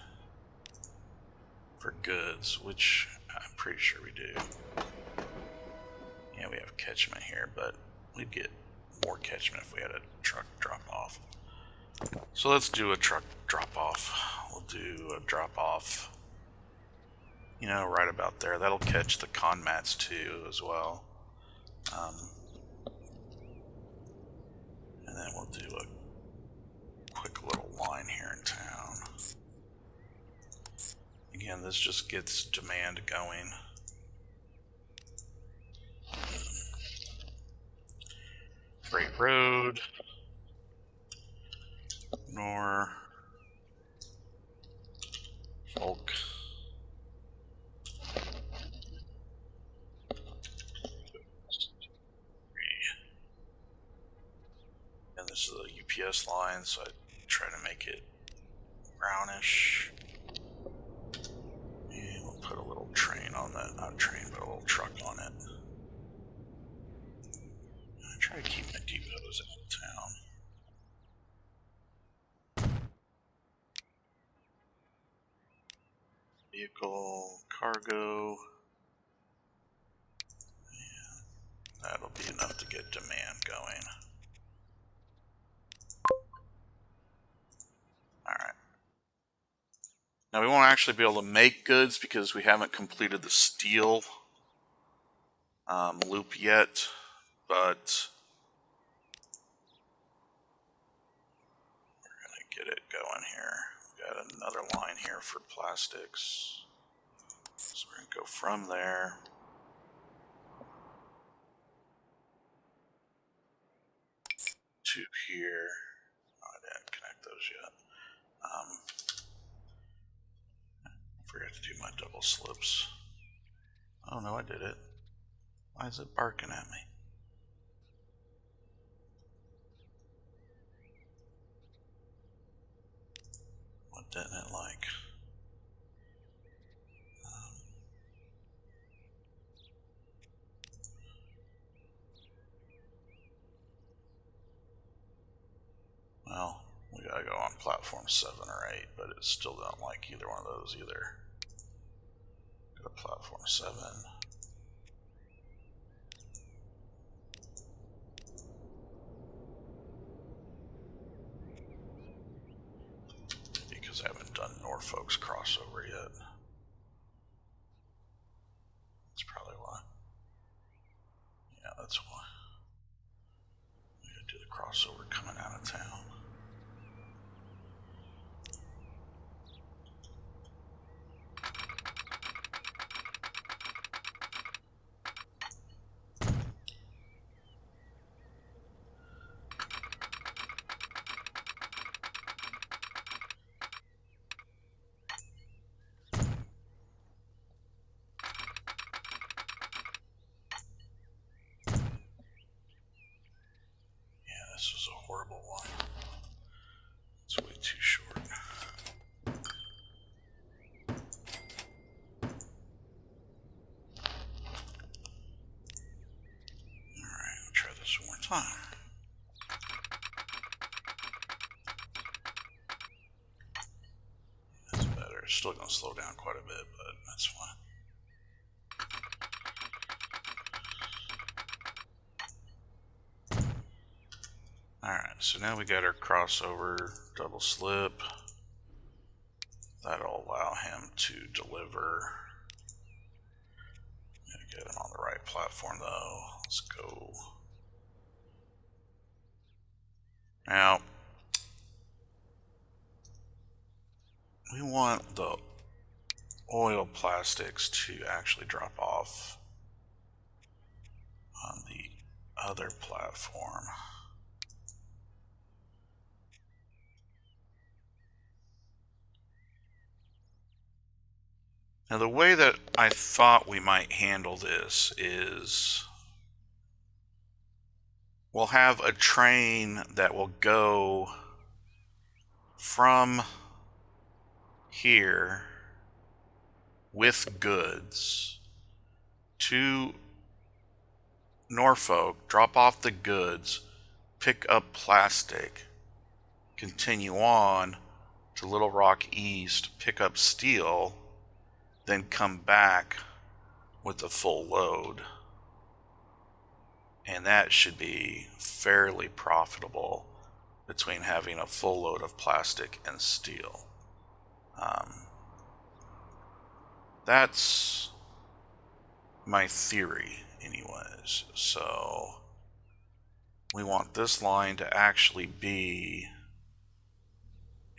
for goods, which I'm pretty sure we do. Yeah, we have catchment here, but we'd get more catchment if we had a truck drop off. So let's do a truck drop off. We'll do a drop off, you know, right about there. That'll catch the con mats too as well. And then we'll do a quick little line here in town. Again, this just gets demand going. Freight Road, Norfolk, and this is a UPS line, so I try to make it brownish. And we'll put a little train on that, not a train, but a little truck on it. I try to keep my depots out of town. Vehicle, cargo. Yeah, that'll be enough to get demand going. Alright. Now we won't actually be able to make goods because we haven't completed the steel loop yet, but we're going to get it going here. We've got another line here for plastics. So we're going to go from there to here. Oh, I didn't connect those yet. I forgot to do my double slips. Oh no, I did it. Why is it barking at me? What didn't it like? Well, we gotta go on platform 7 or 8, but it still don't like either one of those either. Go to platform 7. Because I haven't done Norfolk's crossover yet. That's probably why. Yeah, that's why. We gotta do the crossover coming out of town. This was a horrible one. It's way too short. Alright, I'll try this one more time. That's better. It's still going to slow down quite a bit, but that's fine. Alright, so now we got our crossover double slip. That'll allow him to deliver. Gotta get him on the right platform though. Let's go. Now, we want the oil plastics to actually drop off on the other platform. Now the way that I thought we might handle this is we'll have a train that will go from here with goods to Norfolk, drop off the goods, pick up plastic, continue on, to Little Rock East, pick up steel, then come back with the full load. And that should be fairly profitable between having a full load of plastic and steel. That's my theory anyways. So we want this line to actually be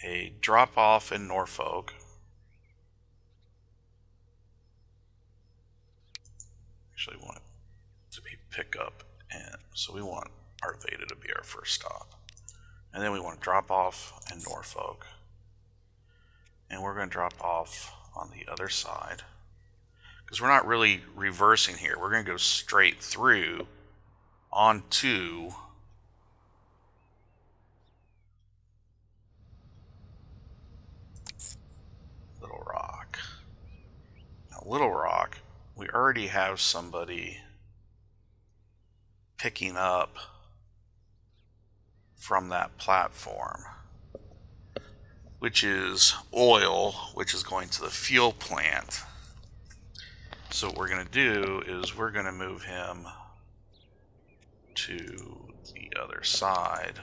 a drop off in Norfolk. Actually want it to be pick up, and so we want Arvada to be our first stop. And then we want to drop off in Norfolk. And we're going to drop off on the other side, because we're not really reversing here. We're going to go straight through onto Little Rock. Now, Little Rock, we already have somebody picking up from that platform, which is oil, which is going to the fuel plant. So what we're going to do is we're going to move him to the other side,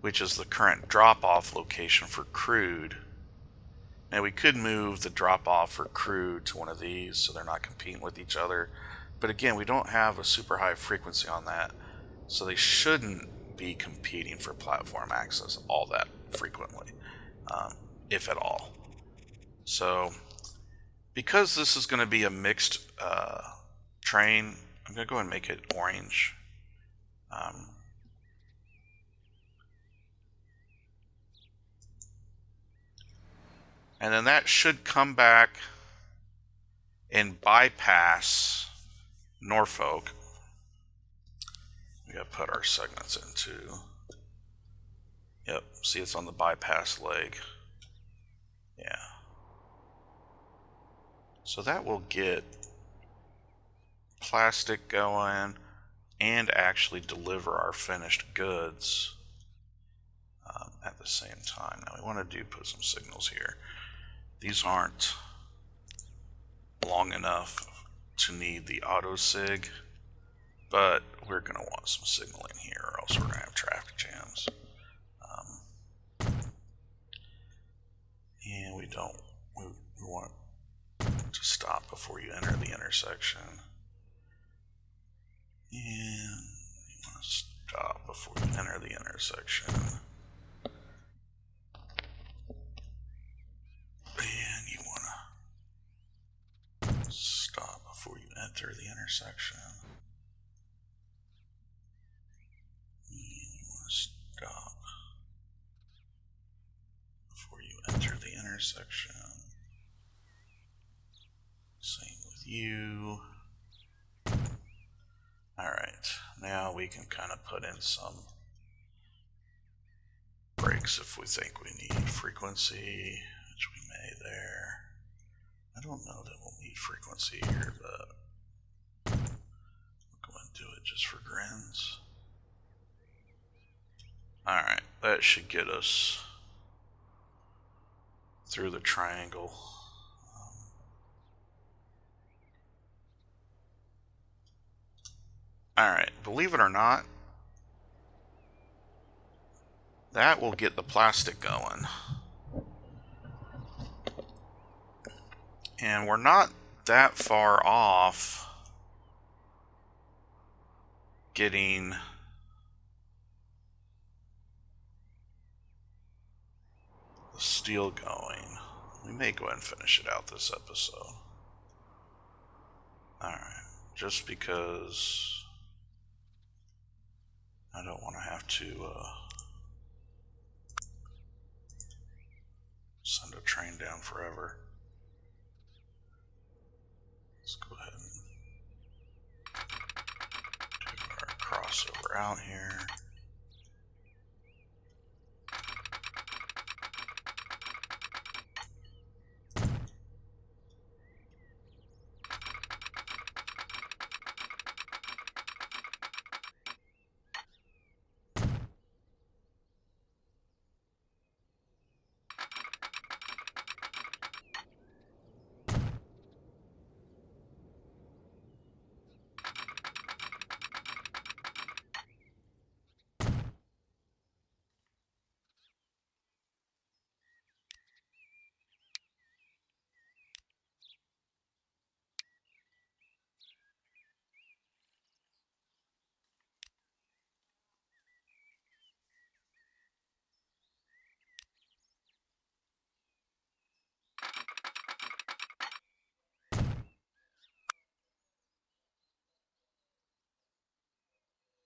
which is the current drop-off location for crude. Now we could move the drop-off for crude to one of these so they're not competing with each other. But again, we don't have a super high frequency on that, so they shouldn't be competing for platform access all that frequently, if at all. So because this is going to be a mixed train, I'm going to go ahead and make it orange. And then that should come back and bypass Norfolk. We got to put our segments in too. Yep, see, it's on the bypass leg. Yeah. So that will get plastic going and actually deliver our finished goods at the same time. Now we want to put some signals here. These aren't long enough to need the auto sig, but we're going to want some signaling here, or else we're going to have traffic jams. And we want to stop before you enter the intersection. And you want to stop before you enter the intersection. And you want to stop before you enter the intersection. And you want to stop before you enter the intersection. Same with you. Alright, now we can kind of put in some brakes if we think we need frequency, which we may there. I don't know that we'll need frequency here, but we'll go and do it just for grins. Alright, that should get us through the triangle. Alright, believe it or not, that will get the plastic going. And we're not that far off getting the steel going. We may go ahead and finish it out this episode. Alright, just because I don't want to have to send a train down forever. Let's go ahead and take our crossover out here.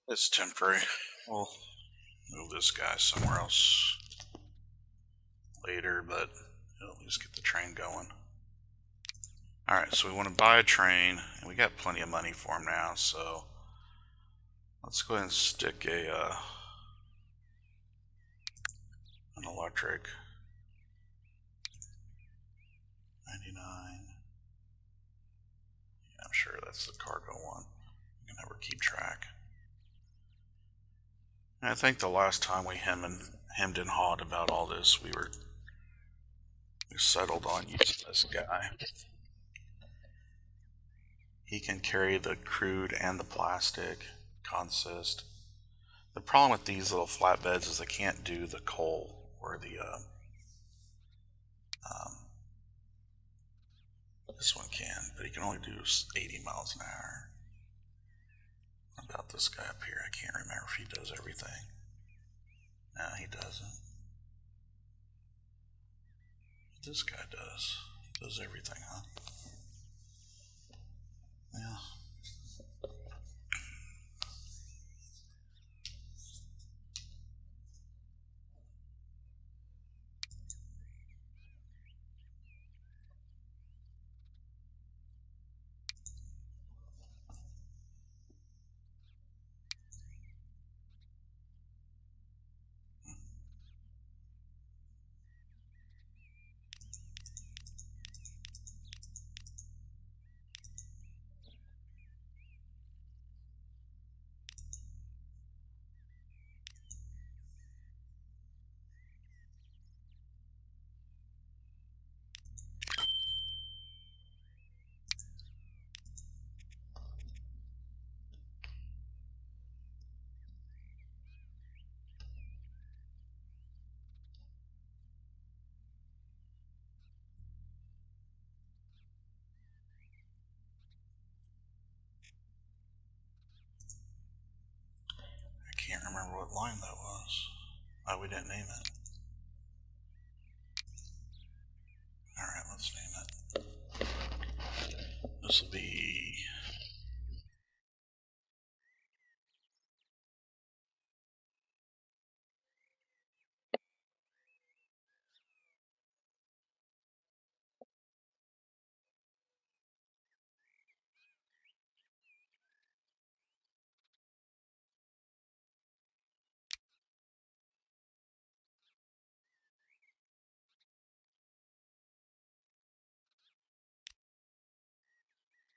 It's temporary. We'll move this guy somewhere else later, but it'll at least get the train going. Alright, so we want to buy a train, and we got plenty of money for him now, so let's go ahead and stick an electric 99. Yeah, I'm sure that's the cargo one. You can never keep track. And I think the last time we hemmed and hawed about all this, we settled on using this guy. He can carry the crude and the plastic consist. The problem with these little flatbeds is they can't do the coal or the this one can, but he can only do 80 miles an hour. What about this guy up here? I can't remember if he does everything. No, he doesn't. This guy does. He does everything, huh? Yeah. I can't remember what line that was. Oh, we didn't name it. Alright, let's name it. This will be...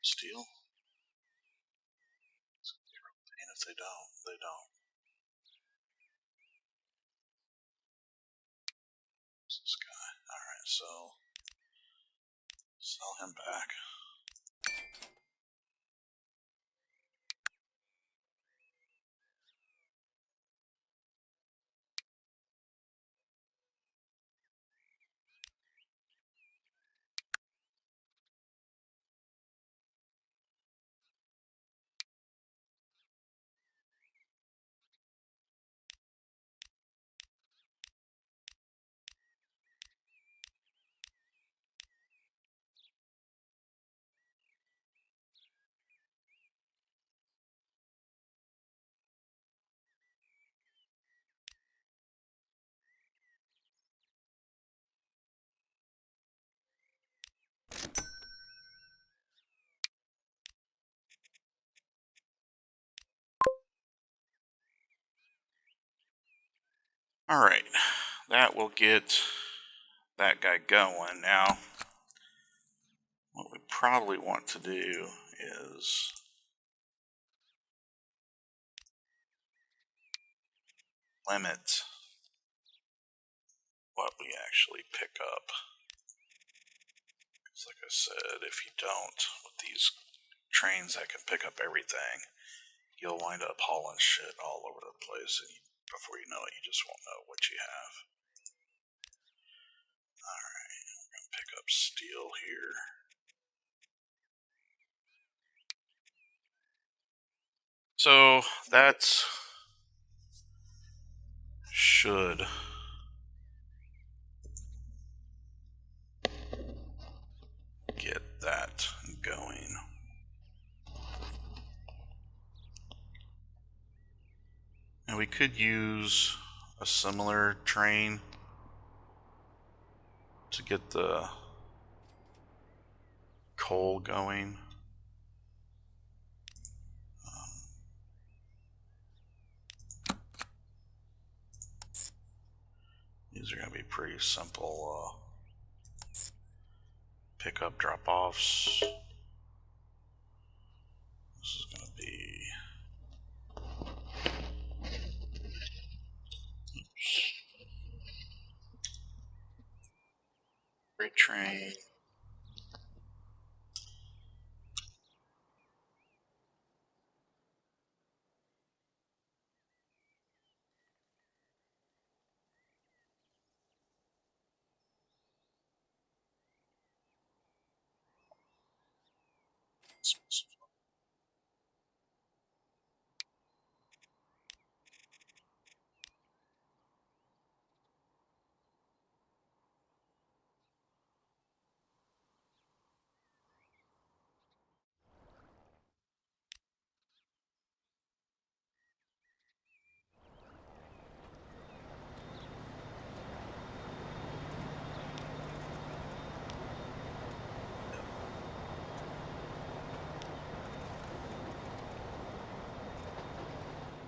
Steel? And if they don't, they don't. It's this guy. Alright, so... sell him back. Alright, that will get that guy going. Now, what we probably want to do is limit what we actually pick up. Because like I said, if you don't, with these trains that can pick up everything, you'll wind up hauling shit all over the place, and before you know it, you just won't know what you have. Alright, we're going to pick up steel here. So, that's... should... get that going. And we could use a similar train to get the coal going. These are going to be pretty simple pickup drop-offs. This is going to be... Freight train.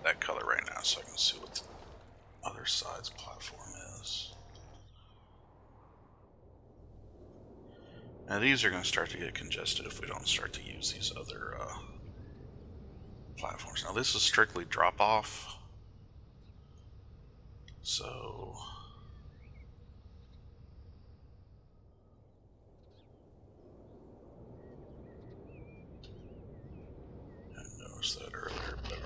That color right now so I can see what the other side's platform is. Now these are going to start to get congested if we don't start to use these other platforms. Now this is strictly drop-off, so I noticed that earlier, but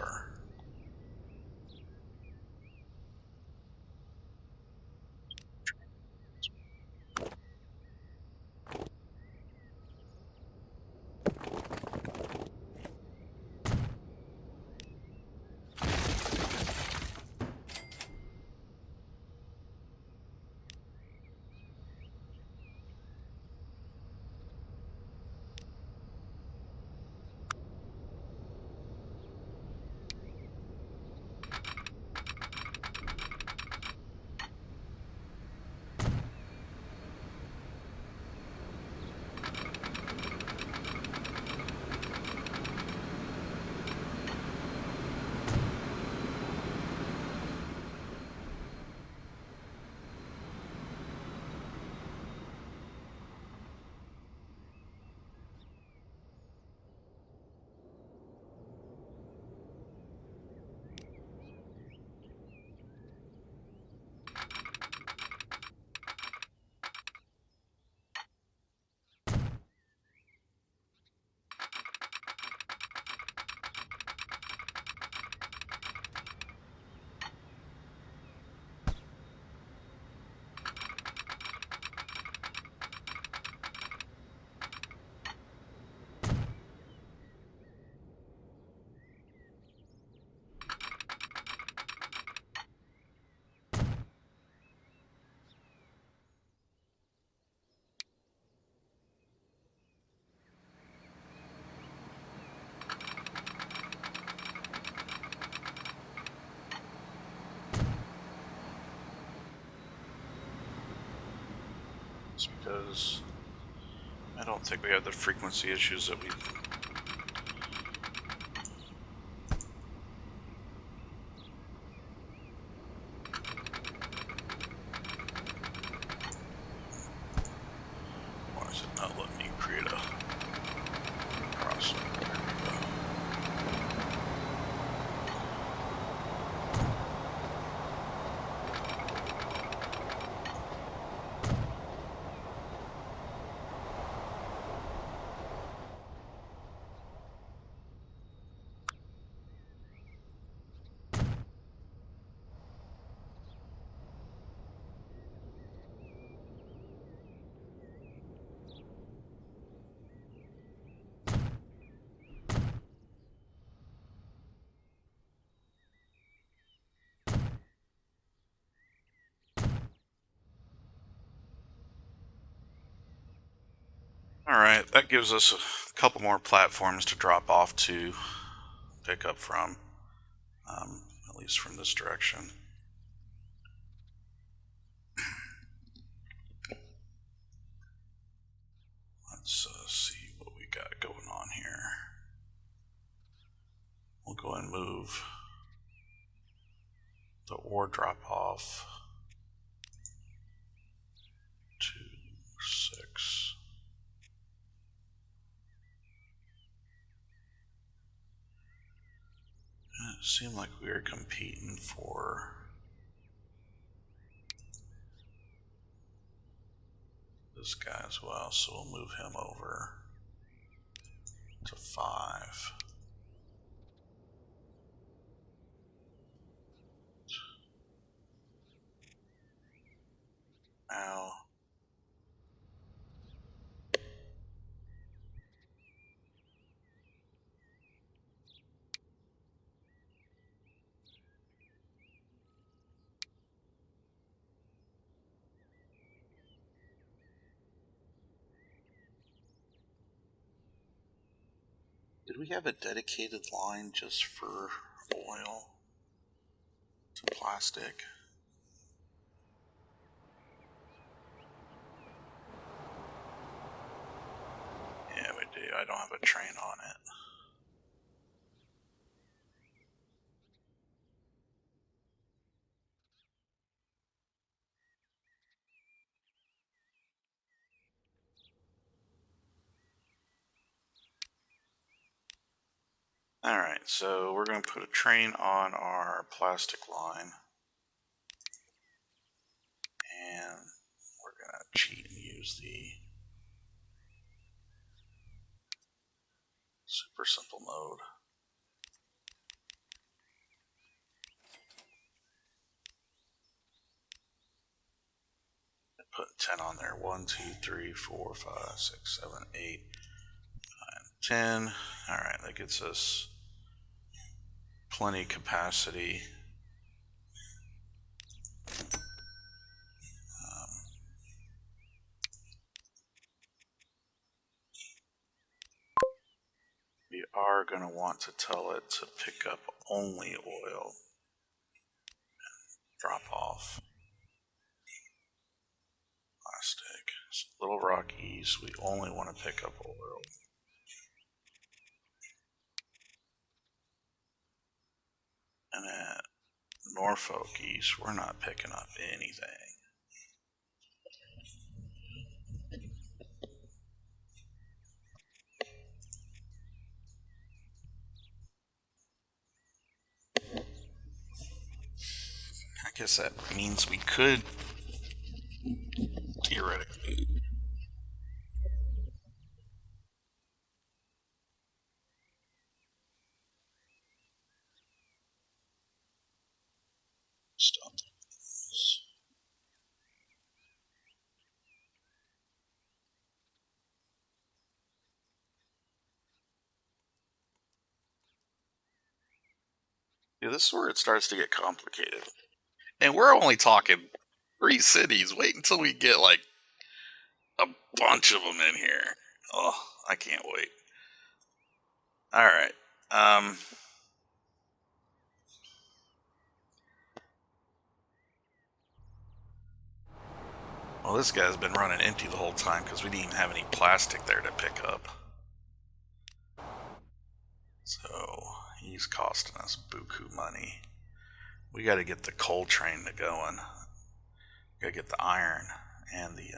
it's because I don't think we have the frequency issues that we... Why is it not letting me create a crossover? There we go. Alright, that gives us a couple more platforms to drop off to pick up from. At least from this direction. Let's see what we got going on here. We'll go and move the ore drop off to 6. And it seemed like we were competing for this guy as well, so we'll move him over to 5. Now, did we have a dedicated line just for oil to plastic? Yeah, we do. I don't have a train on it. Alright, so we're going to put a train on our plastic line. And we're going to cheat and use the super simple mode. Put 10 on there. 1, 2, 3, 4, 5, 6, 7, 8, 9, 10. Alright, that gets us plenty capacity. We are going to want to tell it to pick up only oil. Drop off plastic. So Little Rock East, we only want to pick up oil. And at Norfolk East, we're not picking up anything. I guess that means we could theoretically stop this. Yeah, this is where it starts to get complicated. And we're only talking 3 cities. Wait until we get like a bunch of them in here. Oh, I can't wait. Alright. Well, this guy's been running empty the whole time because we didn't even have any plastic there to pick up. So, he's costing us buku money. We got to get the coal train to going. We got to get the iron and the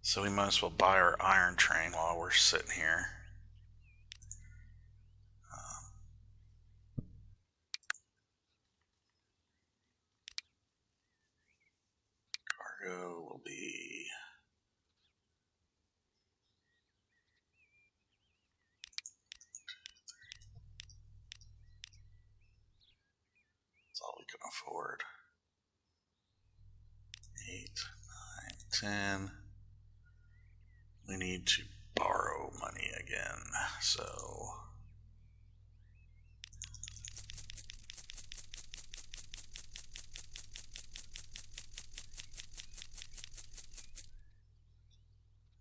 so we might as well buy our iron train while we're sitting here. Cargo will be that's all we can afford. 8, 9, 10. We need to borrow money again, so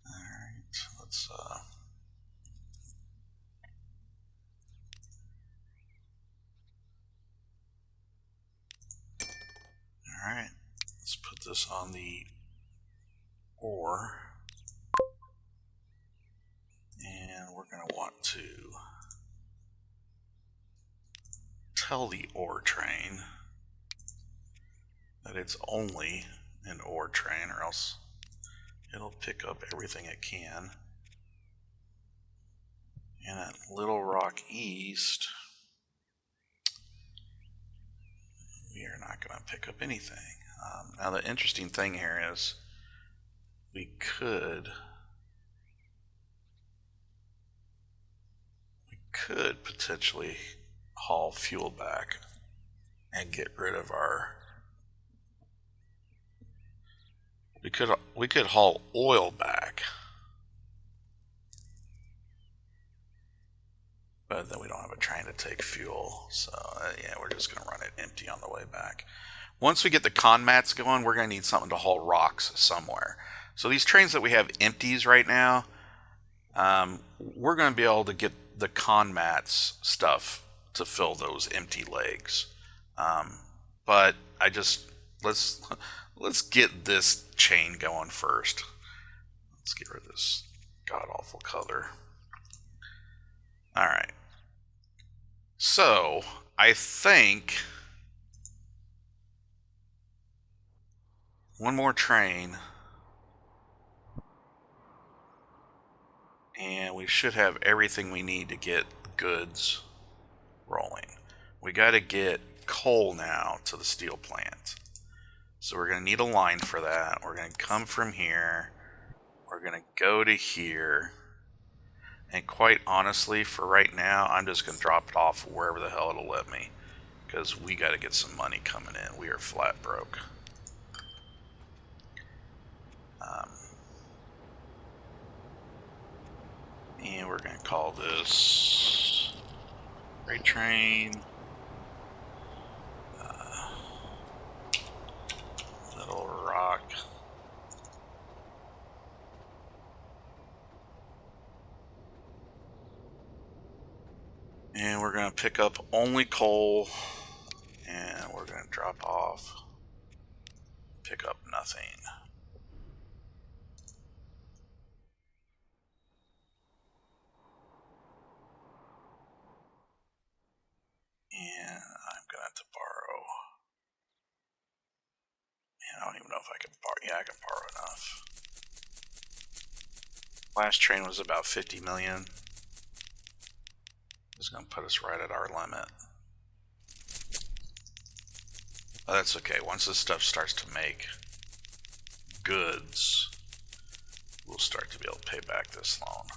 alright, let's this on the ore. And we're going to want to tell the ore train that it's only an ore train, or else it'll pick up everything it can. And at Little Rock East, we are not going to pick up anything. Now the interesting thing here is we could potentially haul fuel back and get rid of our... We could haul oil back, but then we don't have a train to take fuel, so yeah, we're just going to run it empty on the way back. Once we get the con mats going, we're going to need something to haul rocks somewhere. So these trains that we have empties right now, we're going to be able to get the con mats stuff to fill those empty legs. But let's get this chain going first. Let's get rid of this god-awful color. Alright. So, I think one more train and we should have everything we need to get goods rolling. We got to get coal now to the steel plant. So we're going to need a line for that. We're going to come from here. We're going to go to here. And quite honestly, for right now, I'm just going to drop it off wherever the hell it'll let me. Because we got to get some money coming in. We are flat broke. And we're going to call this freight train. Little Rock. And we're going to pick up only coal. And we're going to drop off. Pick up nothing. And I'm going to have to borrow. Man, I don't even know if I can borrow. Yeah, I can borrow enough. Last train was about 50 million. It's going to put us right at our limit. But that's okay. Once this stuff starts to make goods, we'll start to be able to pay back this loan.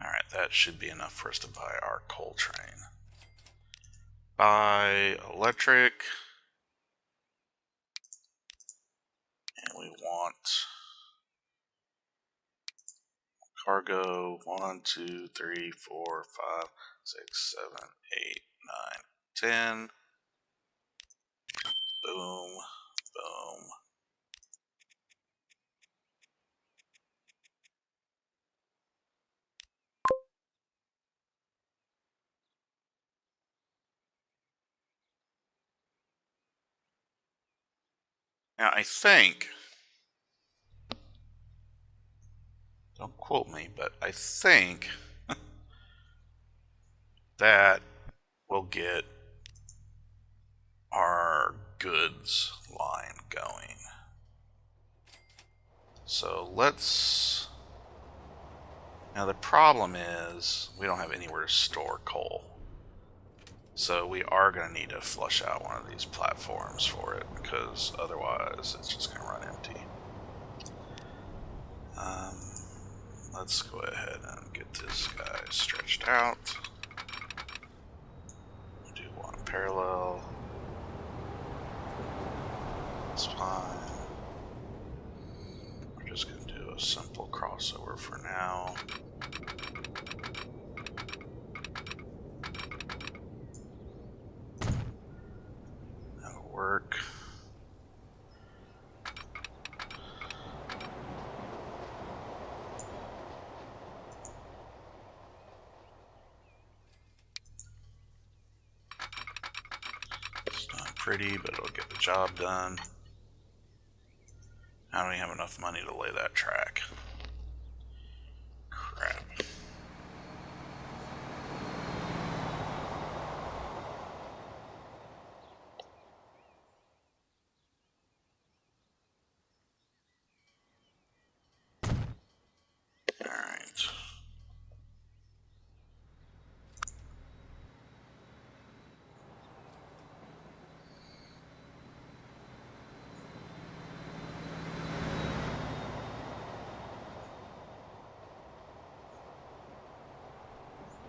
Alright, that should be enough for us to buy our coal train. Buy electric. And we want cargo 1, 2, 3, 4, 5, 6, 7, 8, 9, 10. Boom, boom. Now I think, don't quote me, but I think that will get our goods line going. So let's... Now the problem is we don't have anywhere to store coal. So we are going to need to flush out one of these platforms for it, because otherwise it's just going to run empty. Let's go ahead and get this guy stretched out. Do one parallel. That's fine. We're just going to do a simple crossover for now. That'll work. pretty, but it'll get the job done. I don't even have enough money to lay that track. Crap. Alright.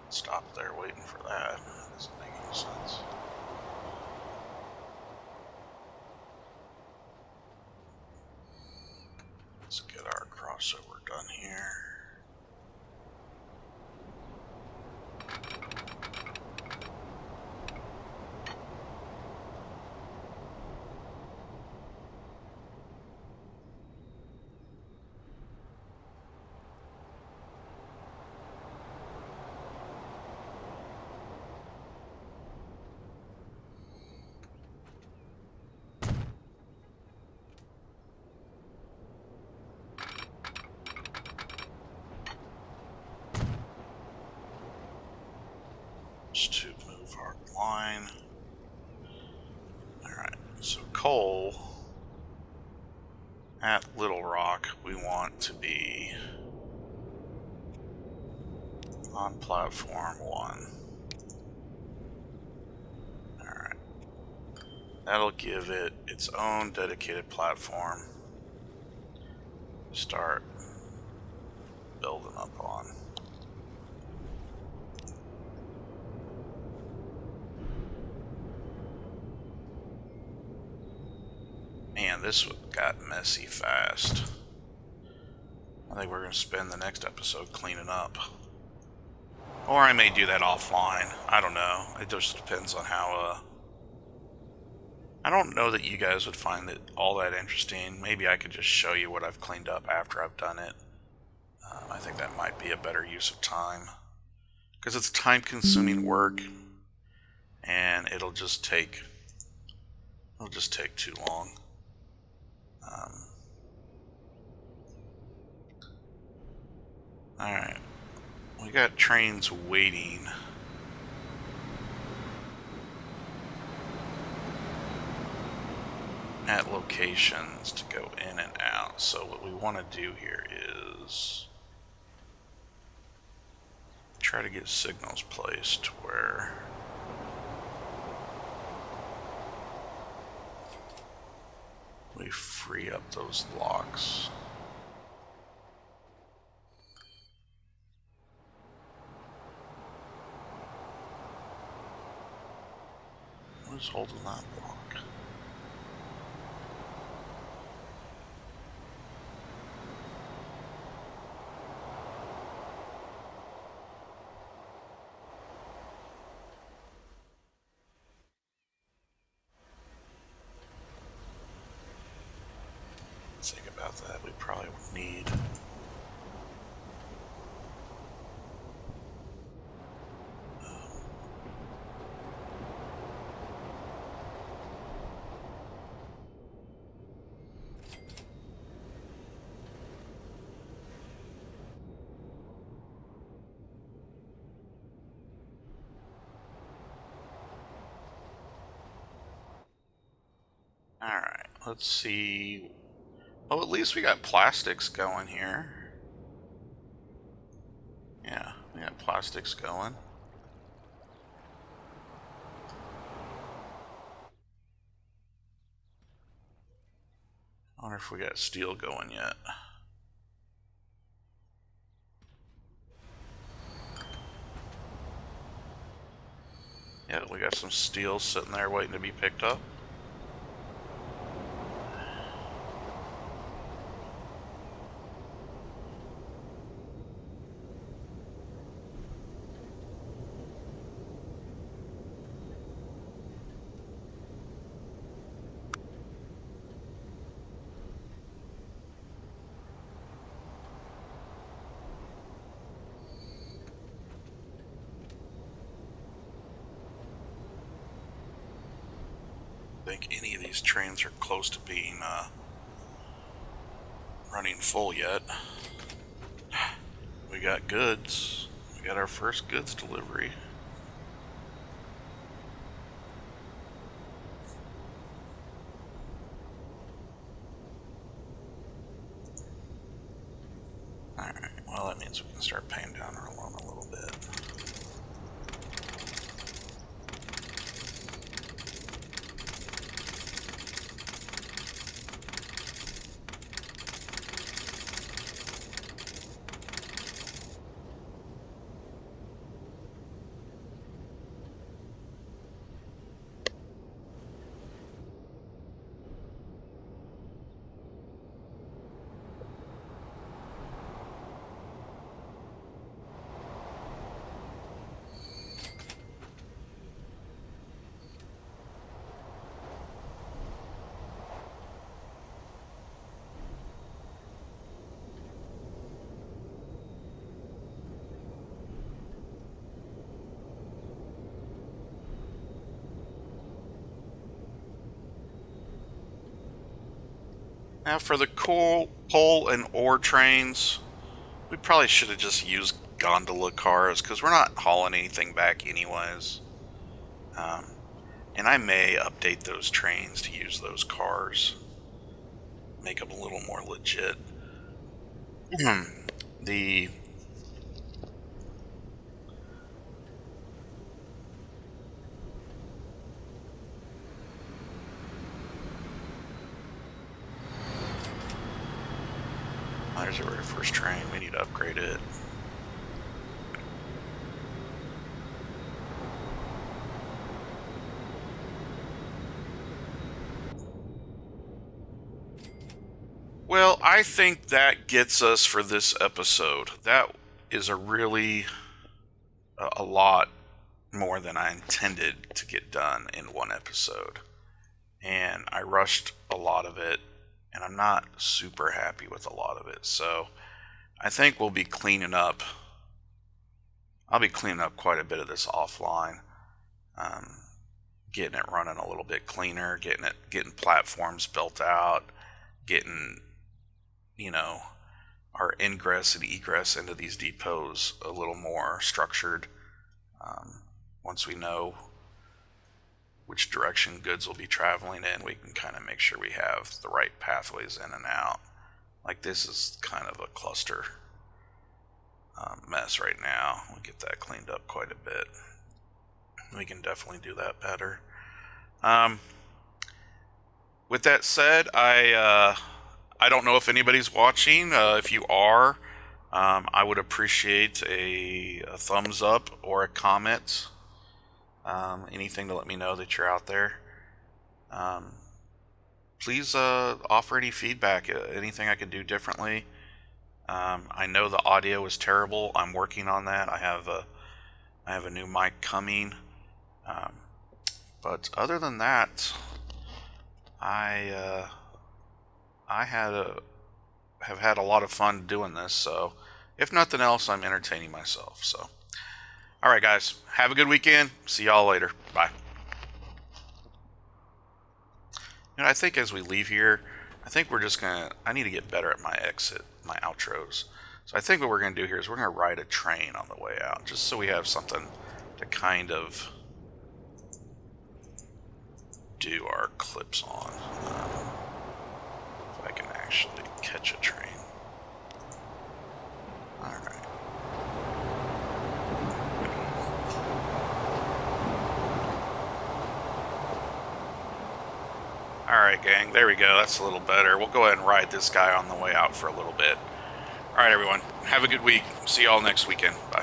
Stop there waiting for that. That doesn't make any sense. Let's get our crossover done here. To move our line. Alright, so coal at Little Rock we want to be on platform 1. Alright. That'll give it its own dedicated platform to start building up on. Man, this got messy fast. I think we're going to spend the next episode cleaning up. Or I may do that offline. I don't know. It just depends on how, I don't know that you guys would find it all that interesting. Maybe I could just show you what I've cleaned up after I've done it. I think that might be a better use of time. Because it's time-consuming work. And it'll just take too long. Alright, we got trains waiting. At locations to go in and out. So what we want to do here is try to get signals placed where we free up those locks. What is holding that block? Think about that. We probably would need Alright, let's see. Oh, at least we got plastics going here. Yeah, we got plastics going. I wonder if we got steel going yet. Yeah, we got some steel sitting there waiting to be picked up. think any of these trains are close to being running full yet. We got goods. We got our first goods delivery. Alright, well that means we can start paying down our loan a little bit. Now for the coal and ore trains, we probably should have just used gondola cars because we're not hauling anything back anyways. And I may update those trains to use those cars. Make them a little more legit. The there's our very first train. We need to upgrade it. Well, I think that gets us for this episode. That is a lot more than I intended to get done in one episode. And I rushed a lot of it, and I'm not super happy with a lot of it. So I think we'll be cleaning up. I'll be cleaning up quite a bit of this offline. Getting it running a little bit cleaner, getting platforms built out, getting, our ingress and egress into these depots a little more structured. Once we know which direction goods will be traveling in, we can kind of make sure we have the right pathways in and out. Like this is kind of a cluster mess right now. We'll get that cleaned up quite a bit. We can definitely do that better. With that said, I don't know if anybody's watching. If you are, I would appreciate a thumbs up or a comment. Anything to let me know that you're out there. Please offer any feedback, anything I could do differently. I know the audio is terrible. I'm working on that. I have a new mic coming. But other than that, I have had a lot of fun doing this. So if nothing else, I'm entertaining myself. So. All right, guys. Have a good weekend. See y'all later. Bye. I think as we leave here, I think we're just going to... I need to get better at my outros. So I think what we're going to do here is we're going to ride a train on the way out, just so we have something to kind of do our clips on. If I can actually catch a train. All right. Alright, gang, there we go. That's a little better. We'll go ahead and ride this guy on the way out for a little bit. Alright, everyone. Have a good week. See y'all next weekend. Bye.